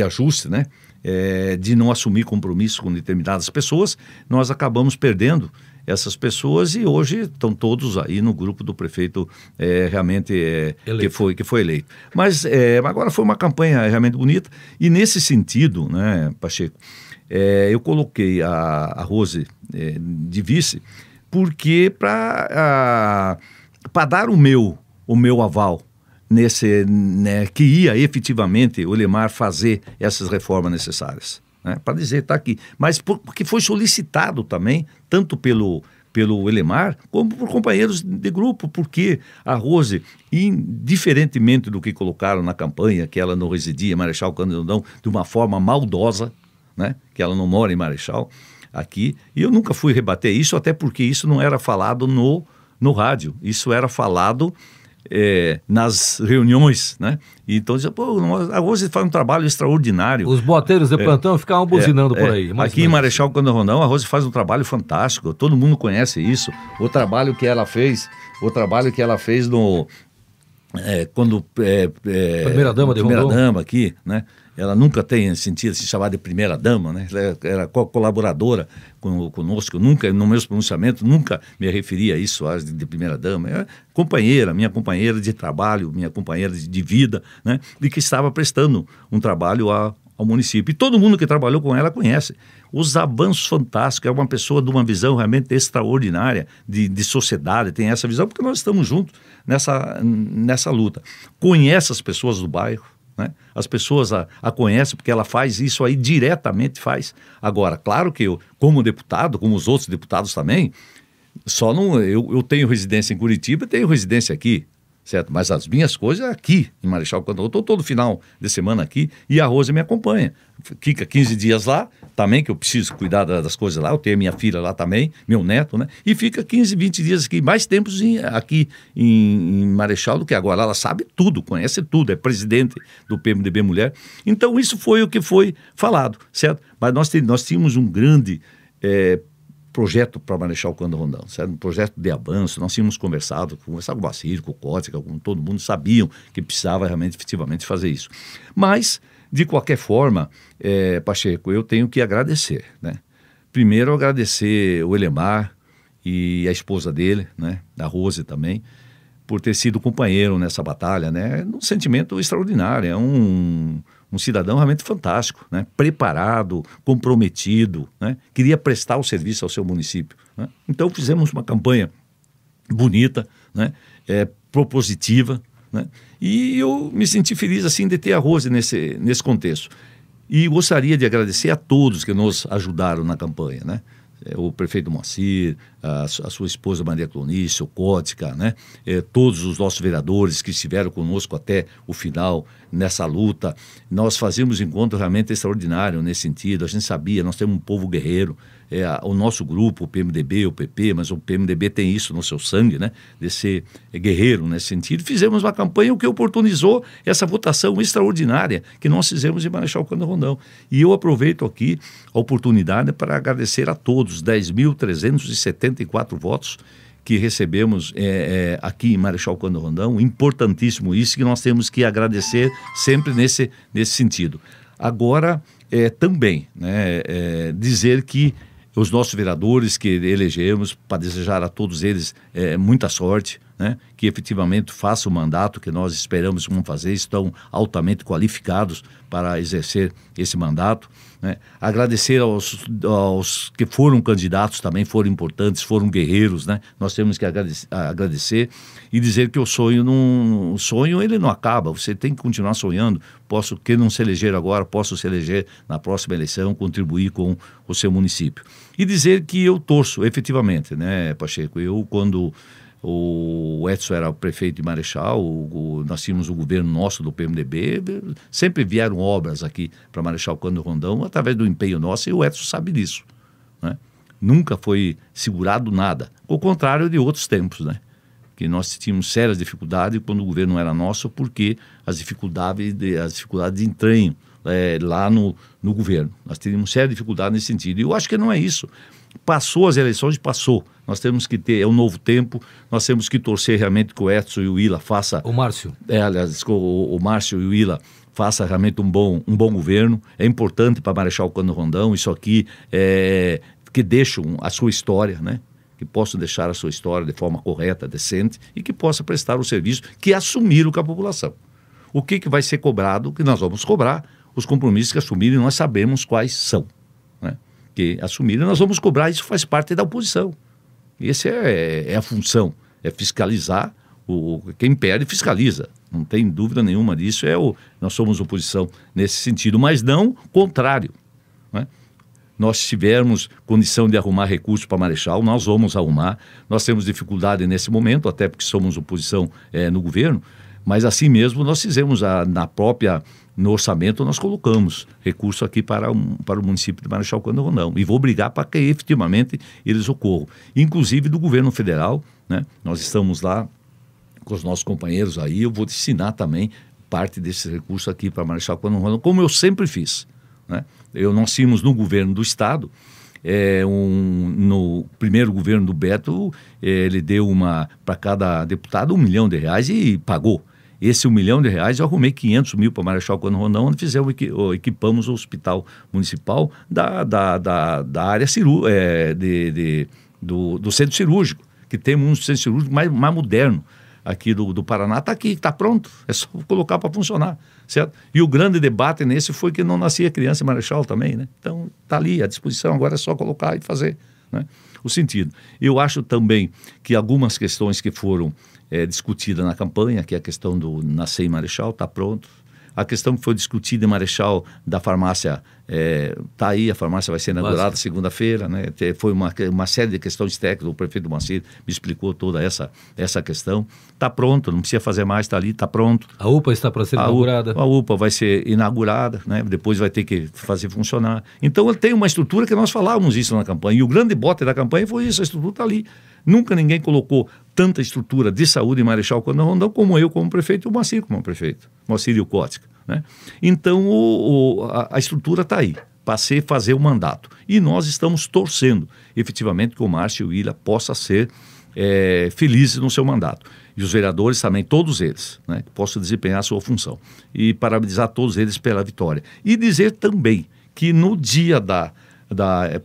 ajuste, né? De não assumir compromisso com determinadas pessoas, nós acabamos perdendo essas pessoas e hoje estão todos aí no grupo do prefeito realmente que foi eleito. Mas agora foi uma campanha realmente bonita e nesse sentido, né, Pacheco, eu coloquei a Rose de vice porque para dar o meu aval que ia efetivamente o Elemar fazer essas reformas necessárias, né? Para dizer, está aqui. Mas porque foi solicitado também, tanto pelo Elemar, como por companheiros de grupo, porque a Rose, indiferentemente do que colocaram na campanha, que ela não residia em Marechal Cândido Rondão de uma forma maldosa, né? Que ela não mora em Marechal, aqui, e eu nunca fui rebater isso, até porque isso não era falado no rádio, isso era falado nas reuniões, né? E então dizia, pô, a Rose faz um trabalho extraordinário. Os boateiros de plantão ficavam buzinando por aí. Aqui em Marechal Cândido Rondão, a Rose faz um trabalho fantástico, todo mundo conhece isso. O trabalho que ela fez no... Primeira-dama de Rondon. Primeira-dama aqui, né? Ela nunca tem sentido se chamar de primeira-dama, né? Ela era colaboradora conosco, nunca, no meu pronunciamento, nunca me referi a isso, de primeira-dama. É companheira, minha companheira de trabalho, minha companheira de vida, né? E que estava prestando um trabalho ao município. E todo mundo que trabalhou com ela conhece. Os avanços fantásticos, é uma pessoa de uma visão realmente extraordinária de sociedade, tem essa visão, porque nós estamos juntos nessa luta. Conhece as pessoas do bairro, né? As pessoas a conhecem porque ela faz isso aí, diretamente faz. Agora, claro que eu, como deputado, como os outros deputados também, eu tenho residência em Curitiba e tenho residência aqui, certo? Mas as minhas coisas é aqui em Marechal Cândido. Eu estou todo final de semana aqui e a Rose me acompanha. Fica 15 dias lá também, que eu preciso cuidar das coisas lá. Eu tenho minha filha lá também, meu neto, né? E fica 15, 20 dias aqui, mais tempos aqui em Marechal do que agora. Ela sabe tudo, conhece tudo, é presidente do PMDB Mulher. Então isso foi o que foi falado, certo? Mas nós tínhamos um grande projeto para Marechal Cândido Rondão, certo? Um projeto de avanço. Nós tínhamos conversado com o Bacir, com o Cótica, com todo mundo, sabiam que precisava realmente, efetivamente, fazer isso. Mas, de qualquer forma, Pacheco, eu tenho que agradecer, né? Primeiro, agradecer o Elemar e a esposa dele, né? A Rose também, por ter sido companheiro nessa batalha, né? Um sentimento extraordinário, é um cidadão realmente fantástico, né? Preparado, comprometido, né? Queria prestar o serviço ao seu município, né? Então fizemos uma campanha bonita, né? Propositiva, né? E eu me senti feliz assim de ter a Rose nesse contexto. E gostaria de agradecer a todos que nos ajudaram na campanha, né? O prefeito Moacir, a sua esposa Maria Clonício, o Cótica, né? Todos os nossos vereadores que estiveram conosco até o final nessa luta. Nós fazíamos encontro realmente extraordinário nesse sentido. A gente sabia, nós temos um povo guerreiro. O nosso grupo, o PMDB, o PP, mas o PMDB tem isso no seu sangue, né? De ser guerreiro nesse sentido. Fizemos uma campanha que oportunizou essa votação extraordinária que nós fizemos em Marechal Cândido Rondão. E eu aproveito aqui a oportunidade para agradecer a todos, 10.374 votos que recebemos aqui em Marechal Cândido Rondão. Importantíssimo isso, que nós temos que agradecer sempre nesse sentido. Agora, também, né, dizer que os nossos vereadores que elegemos, para desejar a todos eles muita sorte, né, que efetivamente façam o mandato que nós esperamos que vão fazer, estão altamente qualificados para exercer esse mandato, né. Agradecer aos que foram candidatos também, foram importantes, foram guerreiros, né. Nós temos que agradecer e dizer que o sonho ele não acaba, você tem que continuar sonhando. Quem não se eleger agora, posso se eleger na próxima eleição, contribuir com o seu município. E dizer que eu torço, efetivamente, né, Pacheco? Quando o Edson era o prefeito de Marechal, nós tínhamos o governo nosso do PMDB, sempre vieram obras aqui para Marechal Cândido Rondão através do empenho nosso, e o Edson sabe disso, né? Nunca foi segurado nada, ao contrário de outros tempos, né? Que nós tínhamos sérias dificuldades quando o governo não era nosso, porque as dificuldades de entranho lá no governo. Nós teríamos séria dificuldade nesse sentido. E eu acho que não é isso. Passou as eleições, passou. Nós temos que ter um novo tempo, nós temos que torcer realmente que o Edson e o Willa façam... O Márcio. Aliás, o Márcio e o Willa façam realmente um bom governo. É importante para Marechal Cândido Rondão, isso aqui que deixam a sua história, né? Que possam deixar a sua história de forma correta, decente, e que possa prestar o serviço que assumiram com a população. O que vai ser cobrado, que nós vamos cobrar, os compromissos que assumirem, nós sabemos quais são, né? Que assumirem, nós vamos cobrar, isso faz parte da oposição. Essa é a função, é fiscalizar Quem perde fiscaliza, não tem dúvida nenhuma disso. Nós somos oposição nesse sentido, mas não contrário, né? Nós tivermos condição de arrumar recursos para Marechal, nós vamos arrumar. Nós temos dificuldade nesse momento, até porque somos oposição no governo, mas assim mesmo nós fizemos no orçamento, nós colocamos recurso aqui para o município de Marechal Cândido Rondão, e vou brigar para que efetivamente eles ocorram, inclusive do governo federal, né? Nós estamos lá com os nossos companheiros aí, eu vou destinar também parte desses recursos aqui para Marechal Cândido Rondão, como eu sempre fiz, né? Nós tínhamos no governo do estado, no primeiro governo do Beto, ele deu para cada deputado R$1 milhão e pagou. Esse R$1 milhão eu arrumei 500 mil para Marechal Cândido Rondão, onde equipamos o hospital municipal da área do centro cirúrgico, que temos um centro cirúrgico mais moderno aqui do Paraná, está aqui, está pronto, é só colocar para funcionar, certo? E o grande debate nesse foi que não nascia criança em Marechal também, né? Então está ali à disposição, agora é só colocar e fazer, né? O sentido. Eu acho também que algumas questões que foram discutidas na campanha, que é a questão do Nascer em Marechal, está pronto. A questão que foi discutida em Marechal da farmácia, está aí, a farmácia vai ser inaugurada segunda-feira, né? Foi uma série de questões técnicas, o prefeito Moacir me explicou toda essa questão. Está pronto, não precisa fazer mais, está ali, está pronto. A UPA está para ser inaugurada? A UPA vai ser inaugurada, né? Depois vai ter que fazer funcionar. Então tem uma estrutura que nós falávamos isso na campanha, e o grande bote da campanha foi isso, a estrutura está ali. Nunca ninguém colocou tanta estrutura de saúde em Marechal Cândido Rondão como eu como prefeito e o Moacir como prefeito, Moacir e o Cótica, né? Então a estrutura está aí, passei a fazer o mandato. E nós estamos torcendo efetivamente que o Márcio e o Willa possam ser felizes no seu mandato. E os vereadores também, todos eles, né, que possam desempenhar a sua função. E parabenizar todos eles pela vitória. E dizer também que no dia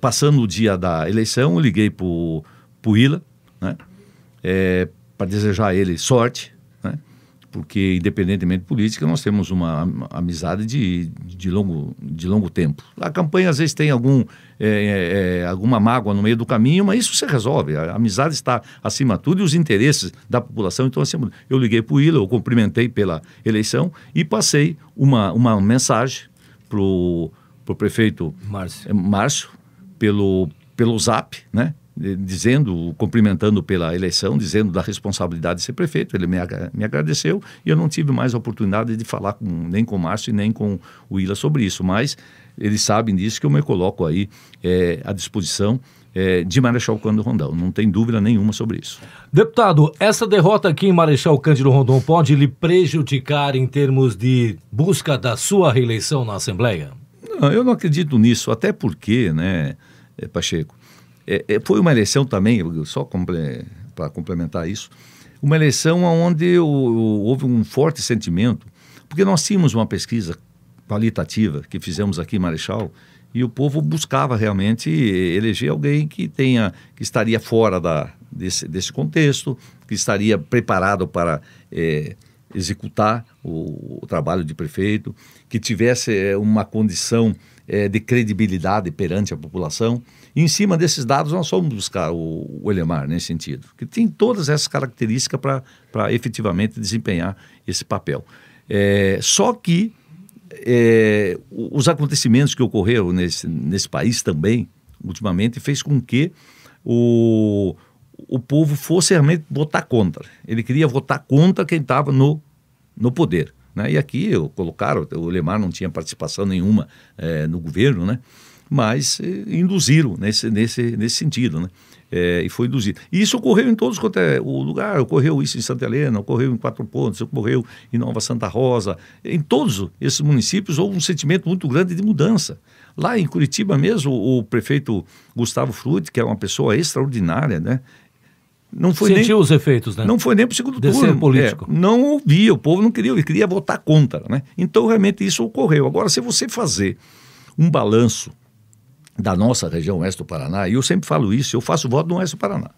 passando o dia da eleição, eu liguei para o Willa, né, para desejar a ele sorte, né, porque independentemente de política nós temos uma amizade de longo tempo. A campanha às vezes tem alguma mágoa no meio do caminho, mas isso se resolve, a amizade está acima de tudo e os interesses da população. Então assim, eu liguei para o Willa, eu cumprimentei pela eleição e passei uma mensagem para o prefeito Márcio pelo Zap, né, cumprimentando pela eleição, dizendo da responsabilidade de ser prefeito. Ele me agradeceu e eu não tive mais a oportunidade de falar nem com o Márcio e nem com o Willa sobre isso, mas eles sabem disso, que eu me coloco aí à disposição de Marechal Cândido Rondão, não tem dúvida nenhuma sobre isso. Deputado, essa derrota aqui em Marechal Cândido Rondão pode lhe prejudicar em termos de busca da sua reeleição na Assembleia? Não, eu não acredito nisso, até porque, né, Pacheco, foi uma eleição também, só para complementar isso, uma eleição onde houve um forte sentimento, porque nós tínhamos uma pesquisa qualitativa que fizemos aqui em Marechal e o povo buscava realmente eleger alguém que estaria fora desse contexto, que estaria preparado para executar o trabalho de prefeito, que tivesse uma condição de credibilidade perante a população. E em cima desses dados nós fomos buscar o Elemar nesse sentido, que tem todas essas características para efetivamente desempenhar esse papel. Só que os acontecimentos que ocorreram nesse país também, ultimamente, fez com que o povo fosse realmente votar contra. Ele queria votar contra quem estava no poder, né? E aqui colocaram, o Elemar não tinha participação nenhuma no governo, né? Mas induziram nesse sentido, né? E foi induzido. E isso ocorreu em todos quanto o lugar, ocorreu isso em Santa Helena, ocorreu em Quatro Pontos, ocorreu em Nova Santa Rosa. Em todos esses municípios houve um sentimento muito grande de mudança. Lá em Curitiba mesmo, o prefeito Gustavo Frutti, que é uma pessoa extraordinária, né? Sentiu os efeitos, né? Não foi nem para o segundo turno. Político. Não ouvia, o povo não queria, ele queria votar contra, né? Então realmente isso ocorreu. Agora, se você fazer um balanço da nossa região oeste do Paraná, e eu sempre falo isso, eu faço voto no oeste do Paraná.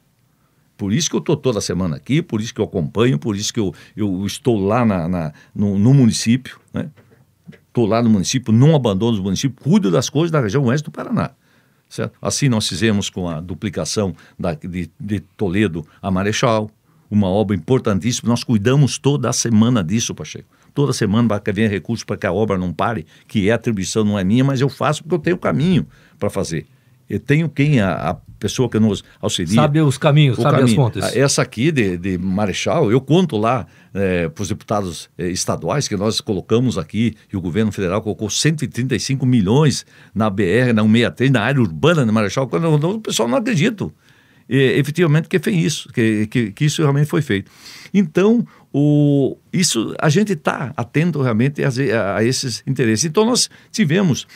Por isso que eu estou toda semana aqui, por isso que eu acompanho, por isso que eu estou lá no município, né? Estou lá no município, não abandono os municípios, cuido das coisas da região oeste do Paraná. Certo? Assim nós fizemos com a duplicação de Toledo a Marechal, uma obra importantíssima, nós cuidamos toda a semana disso, Pacheco. Toda semana vai vir recurso para que a obra não pare, que a atribuição não é minha, mas eu faço porque eu tenho caminho para fazer. Eu tenho a pessoa que nos auxilia. Sabe os caminhos, sabe as fontes. Essa aqui de Marechal, eu conto lá para os deputados estaduais que nós colocamos aqui, e o governo federal colocou 135 milhões na BR, na 163, na área urbana de Marechal, quando o pessoal não acredita. Efetivamente que fez isso, que isso realmente foi feito. Então, isso a gente está atento realmente a esses interesses. Então, nós tivemos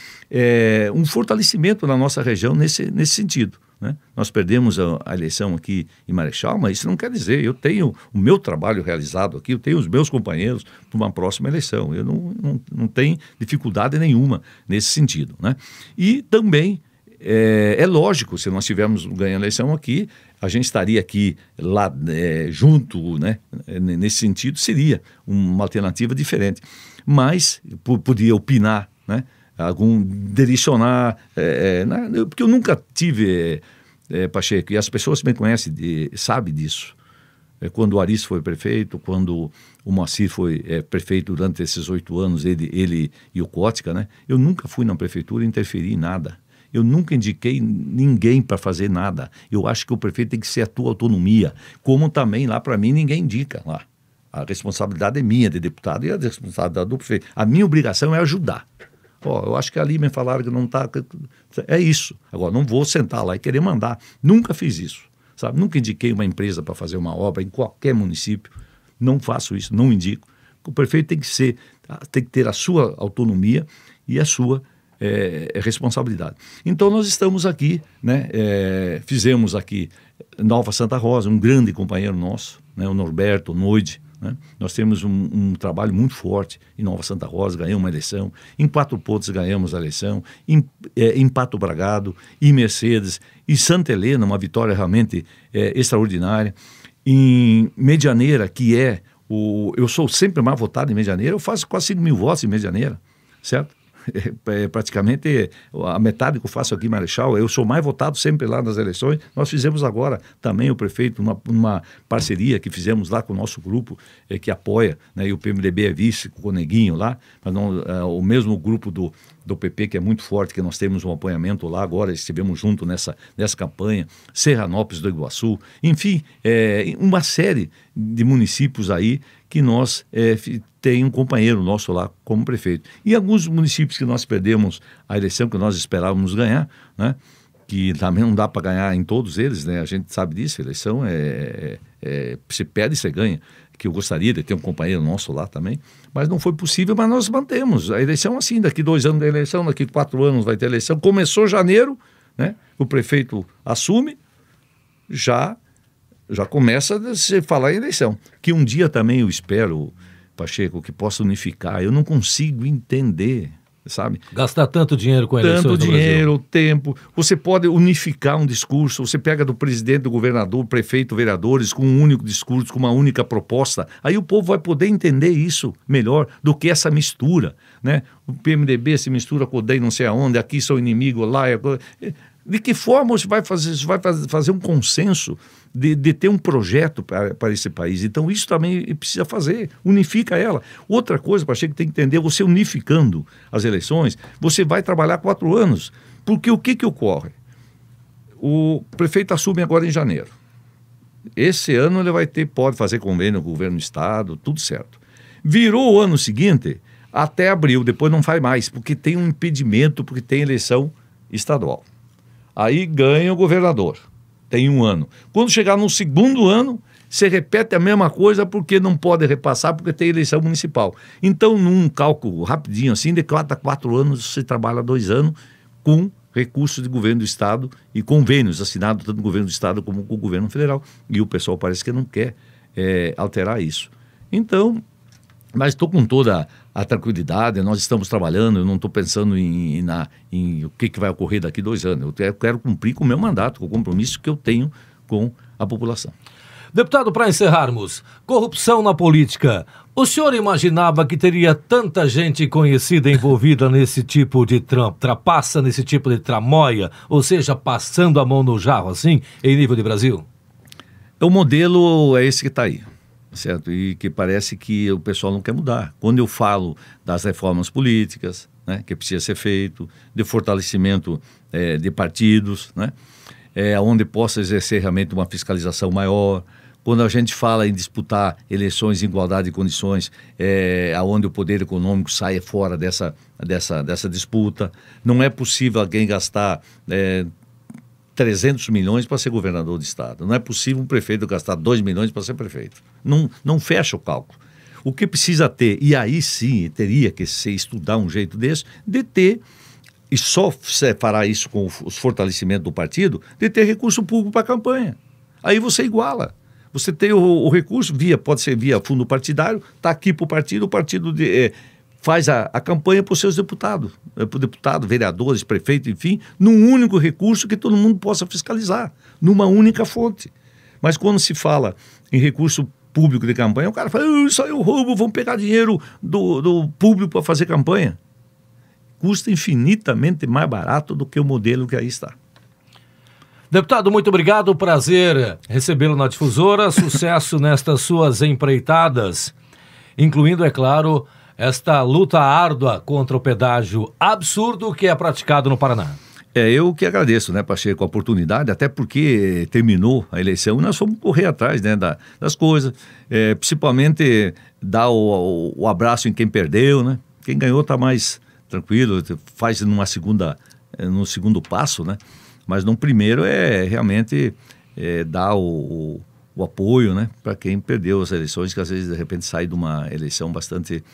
um fortalecimento na nossa região nesse sentido, né? Nós perdemos a eleição aqui em Marechal, mas isso não quer dizer, eu tenho o meu trabalho realizado aqui, eu tenho os meus companheiros para uma próxima eleição. Eu não tenho dificuldade nenhuma nesse sentido, né? E também é lógico, se nós tivermos ganho a eleição aqui, a gente estaria aqui lá junto, né? Nesse sentido, seria uma alternativa diferente. Mas podia opinar, né? Direcionar, porque eu nunca tive, Pacheco, e as pessoas que me conhecem sabem disso. Quando o Aris foi prefeito, quando o Moacir foi prefeito durante esses 8 anos, ele e o Cótica, né? Eu nunca fui na prefeitura interferir em nada. Eu nunca indiquei ninguém para fazer nada. Eu acho que o prefeito tem que ser a tua autonomia. Como também lá para mim ninguém indica lá. A responsabilidade é minha de deputado e a responsabilidade do prefeito. A minha obrigação é ajudar. Eu acho que ali me falaram que não está... É isso. Agora, não vou sentar lá e querer mandar. Nunca fiz isso. Sabe? Nunca indiquei uma empresa para fazer uma obra em qualquer município. Não faço isso, não indico. O prefeito tem que ter a sua autonomia e a sua responsabilidade. Então nós estamos aqui, né? Fizemos aqui Nova Santa Rosa, um grande companheiro nosso, né? O Norberto, o Noide, né? Nós temos um trabalho muito forte em Nova Santa Rosa, ganhamos uma eleição, em Quatro Pontos ganhamos a eleição, em Pato Bragado, em Mercedes, em Santa Helena, uma vitória realmente extraordinária, em Medianeira, que eu sou sempre mais votado em Medianeira, eu faço quase 5 mil votos em Medianeira, certo? Praticamente a metade que eu faço aqui em Marechal, eu sou mais votado sempre lá nas eleições. Nós fizemos agora também, o prefeito, uma parceria que fizemos lá com o nosso grupo que apoia, né, e o PMDB é vice com o Neguinho lá, mas não, o mesmo grupo do PP, que é muito forte, que nós temos um apoiamento lá agora, estivemos juntos nessa campanha, Serranópolis do Iguaçu, enfim, uma série de municípios aí que nós tem um companheiro nosso lá como prefeito. E alguns municípios que nós perdemos a eleição, que nós esperávamos ganhar, né? Que também não dá para ganhar em todos eles, né? A gente sabe disso, a eleição se perde e você ganha. Que eu gostaria de ter um companheiro nosso lá também, mas não foi possível, mas nós mantemos. A eleição assim, daqui 2 anos da eleição, daqui 4 anos vai ter eleição. Começou janeiro, né? O prefeito assume, já começa a se falar em eleição. Que um dia também eu espero, Pacheco, que possa unificar. Eu não consigo entender, sabe? Gastar tanto dinheiro com eleições tanto dinheiro, tempo. Você pode unificar um discurso, você pega do presidente, do governador, prefeito, vereadores, com um único discurso, com uma única proposta. Aí o povo vai poder entender isso melhor do que essa mistura, né? O PMDB se mistura com o DEM não sei aonde, aqui sou inimigo, lá... De que forma você vai fazer um consenso de ter um projeto para esse país? Então isso também precisa fazer, unifica ela. Outra coisa, Pacheco, que tem que entender, você unificando as eleições, você vai trabalhar 4 anos, porque o que ocorre? O prefeito assume agora em janeiro. Esse ano ele pode fazer convênio com o governo do estado, tudo certo. Virou o ano seguinte, até abril, depois não faz mais, porque tem um impedimento, porque tem eleição estadual. Aí ganha o governador, tem 1 ano. Quando chegar no segundo ano, você repete a mesma coisa porque não pode repassar, porque tem eleição municipal. Então, num cálculo rapidinho assim, de 4 a 4 anos, você trabalha 2 anos com recursos de governo do estado e convênios assinados tanto com o governo do estado como com o governo federal. E o pessoal parece que não quer alterar isso. Então... Mas estou com toda a tranquilidade, nós estamos trabalhando, eu não estou pensando em o que vai ocorrer daqui 2 anos. Eu quero cumprir com o meu mandato, com o compromisso que eu tenho com a população. Deputado, para encerrarmos, corrupção na política. O senhor imaginava que teria tanta gente conhecida envolvida nesse tipo de trapaça, nesse tipo de tramóia, ou seja, passando a mão no jarro assim, em nível de Brasil? O modelo é esse que está aí, certo? E que parece que o pessoal não quer mudar. Quando eu falo das reformas políticas, né, que precisa ser feito, de fortalecimento de partidos, né, onde possa exercer realmente uma fiscalização maior. Quando a gente fala em disputar eleições em igualdade de condições, onde o poder econômico saia fora dessa disputa. Não é possível alguém gastar 300 milhões para ser governador de estado. Não é possível um prefeito gastar 2 milhões para ser prefeito. Não fecha o cálculo. O que precisa ter, e aí sim teria que se estudar um jeito desse, de ter, e só se fará isso com os fortalecimentos do partido, de ter recurso público para a campanha. Aí você iguala. Você tem o recurso, pode ser via fundo partidário, está aqui para o partido faz a campanha para os seus deputados, vereadores, prefeitos, enfim, num único recurso que todo mundo possa fiscalizar, numa única fonte. Mas quando se fala em recurso público de campanha, o cara fala, isso aí é um roubo, vão pegar dinheiro do público para fazer campanha. Custa infinitamente mais barato do que o modelo que aí está. Deputado, muito obrigado, prazer recebê-lo na Difusora, sucesso nestas suas empreitadas, incluindo, é claro, esta luta árdua contra o pedágio absurdo que é praticado no Paraná. Eu que agradeço, né, Pacheco, a oportunidade, até porque terminou a eleição e nós fomos correr atrás, né, das coisas, principalmente dar o abraço em quem perdeu, né? Quem ganhou está mais tranquilo, faz no segundo passo, né? Mas no primeiro realmente dar o apoio, né, para quem perdeu as eleições, que às vezes de repente sai de uma eleição bastante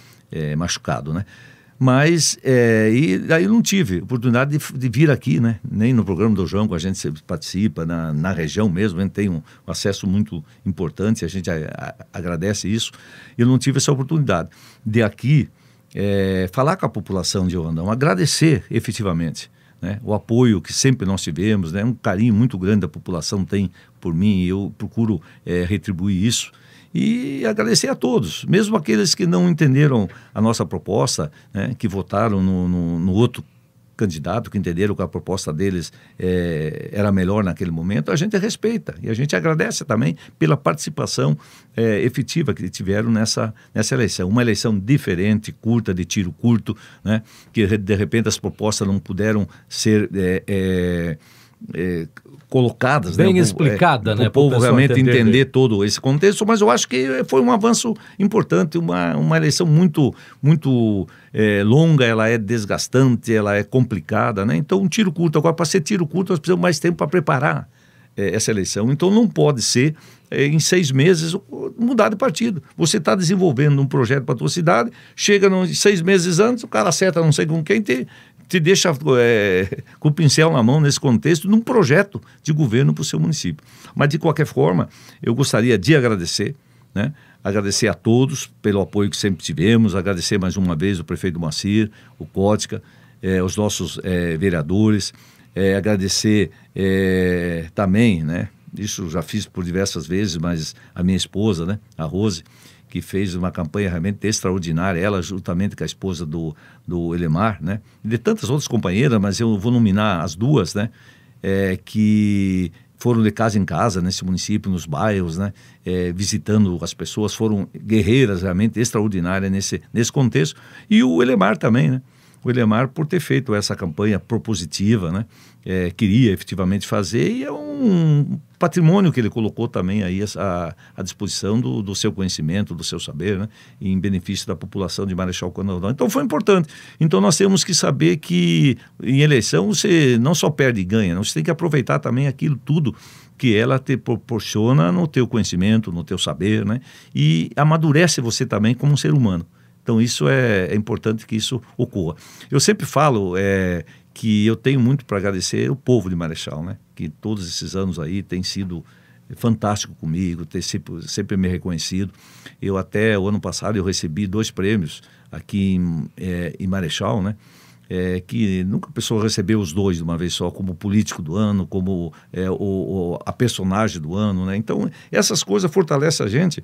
machucado, né? Mas e aí eu não tive oportunidade de vir aqui, né? Nem no programa do João, que a gente participa, na região mesmo, a gente tem um acesso muito importante, a gente agradece isso. Eu não tive essa oportunidade de aqui falar com a população de Rondão, agradecer efetivamente, né, o apoio que sempre nós tivemos, né, um carinho muito grande da população tem por mim, e eu procuro retribuir isso. E agradecer a todos, mesmo aqueles que não entenderam a nossa proposta, né, que votaram no outro candidato, que entenderam que a proposta deles era melhor naquele momento, a gente respeita e a gente agradece também pela participação efetiva que tiveram nessa eleição. Uma eleição diferente, curta, de tiro curto, né, que de repente as propostas não puderam ser colocadas, bem, né, explicada, né, para o povo realmente entender né, todo esse contexto, mas eu acho que foi um avanço importante, uma eleição muito longa, ela é desgastante, ela é complicada, né? Então um tiro curto, agora para ser tiro curto nós precisamos mais tempo para preparar essa eleição, então não pode ser em 6 meses mudar de partido. Você está desenvolvendo um projeto para a tua cidade, chega 6 meses antes, o cara acerta não sei com quem, te deixa com o pincel na mão nesse contexto, num projeto de governo para o seu município. Mas, de qualquer forma, eu gostaria de agradecer, né? Agradecer a todos pelo apoio que sempre tivemos, agradecer mais uma vez o prefeito Moacir, o Cótica, os nossos vereadores, agradecer também, né? Isso já fiz por diversas vezes, mas a minha esposa, né? A Rose, que fez uma campanha realmente extraordinária, ela juntamente com a esposa do Elemar, né? E de tantas outras companheiras, mas eu vou nominar as duas, né? Que foram de casa em casa nesse município, nos bairros, né? Visitando as pessoas, foram guerreiras realmente extraordinárias nesse contexto. E o Elemar também, né? O Elemar, por ter feito essa campanha propositiva, né? Queria efetivamente fazer, e é um patrimônio que ele colocou também aí à disposição do seu conhecimento, do seu saber, né? Em benefício da população de Marechal Cândido Rondon. Então foi importante. Então nós temos que saber que em eleição você não só perde e ganha, você tem que aproveitar também aquilo tudo que ela te proporciona no teu conhecimento, no teu saber, né? E amadurece você também como um ser humano. Então isso é importante que isso ocorra. Eu sempre falo que eu tenho muito para agradecer o povo de Marechal, né? Que todos esses anos aí tem sido fantástico comigo, tem sempre me reconhecido. Eu até o ano passado eu recebi 2 prêmios aqui em Marechal, né? Que nunca a pessoa recebeu os 2 de uma vez só, como político do ano, como a personagem do ano, né? Então essas coisas fortalecem a gente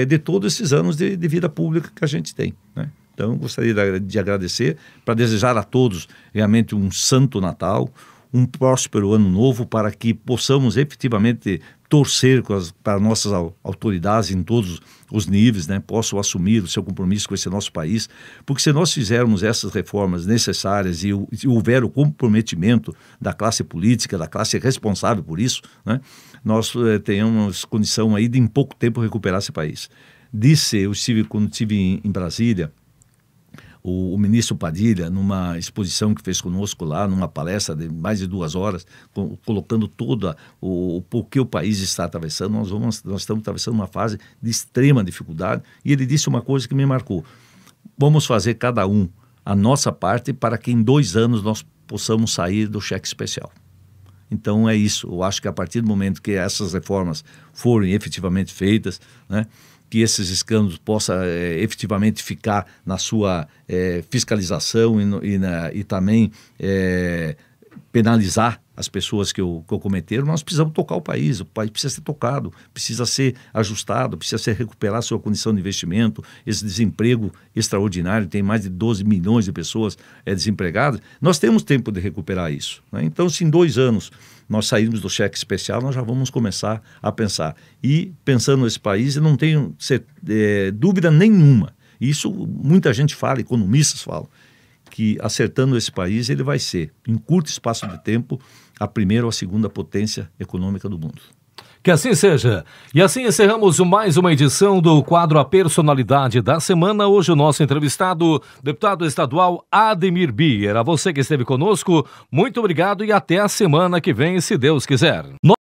de todos esses anos de vida pública que a gente tem, né? Então eu gostaria de agradecer, para desejar a todos realmente um santo Natal, um próspero ano novo, para que possamos efetivamente torcer para nossas autoridades em todos os níveis, né, possam assumir o seu compromisso com esse nosso país, porque se nós fizermos essas reformas necessárias e houver o comprometimento da classe política, da classe responsável por isso, né, nós tenhamos condição aí de em pouco tempo recuperar esse país. Quando estive em Brasília, o ministro Padilha, numa exposição que fez conosco lá, numa palestra de mais de 2 horas, colocando todo o que o país está atravessando, nós estamos atravessando uma fase de extrema dificuldade, e ele disse uma coisa que me marcou: vamos fazer cada um a nossa parte para que em 2 anos nós possamos sair do cheque especial. Então é isso, eu acho que a partir do momento que essas reformas forem efetivamente feitas, né, que esses escândalos possam efetivamente ficar na sua fiscalização e também penalizar as pessoas que o cometeram, nós precisamos tocar o país precisa ser tocado, precisa ser ajustado, precisa ser recuperar sua condição de investimento. Esse desemprego extraordinário, tem mais de 12 milhões de pessoas desempregadas, nós temos tempo de recuperar isso, né? Então, se em 2 anos nós sairmos do cheque especial, nós já vamos começar a pensar. E pensando nesse país, eu não tenho dúvida nenhuma, isso muita gente fala, economistas falam, que acertando esse país, ele vai ser, em curto espaço de tempo, a primeira ou a segunda potência econômica do mundo. Que assim seja. E assim encerramos mais uma edição do quadro A Personalidade da Semana. Hoje o nosso entrevistado, deputado estadual Ademir Bier. A você que esteve conosco, muito obrigado e até a semana que vem, se Deus quiser.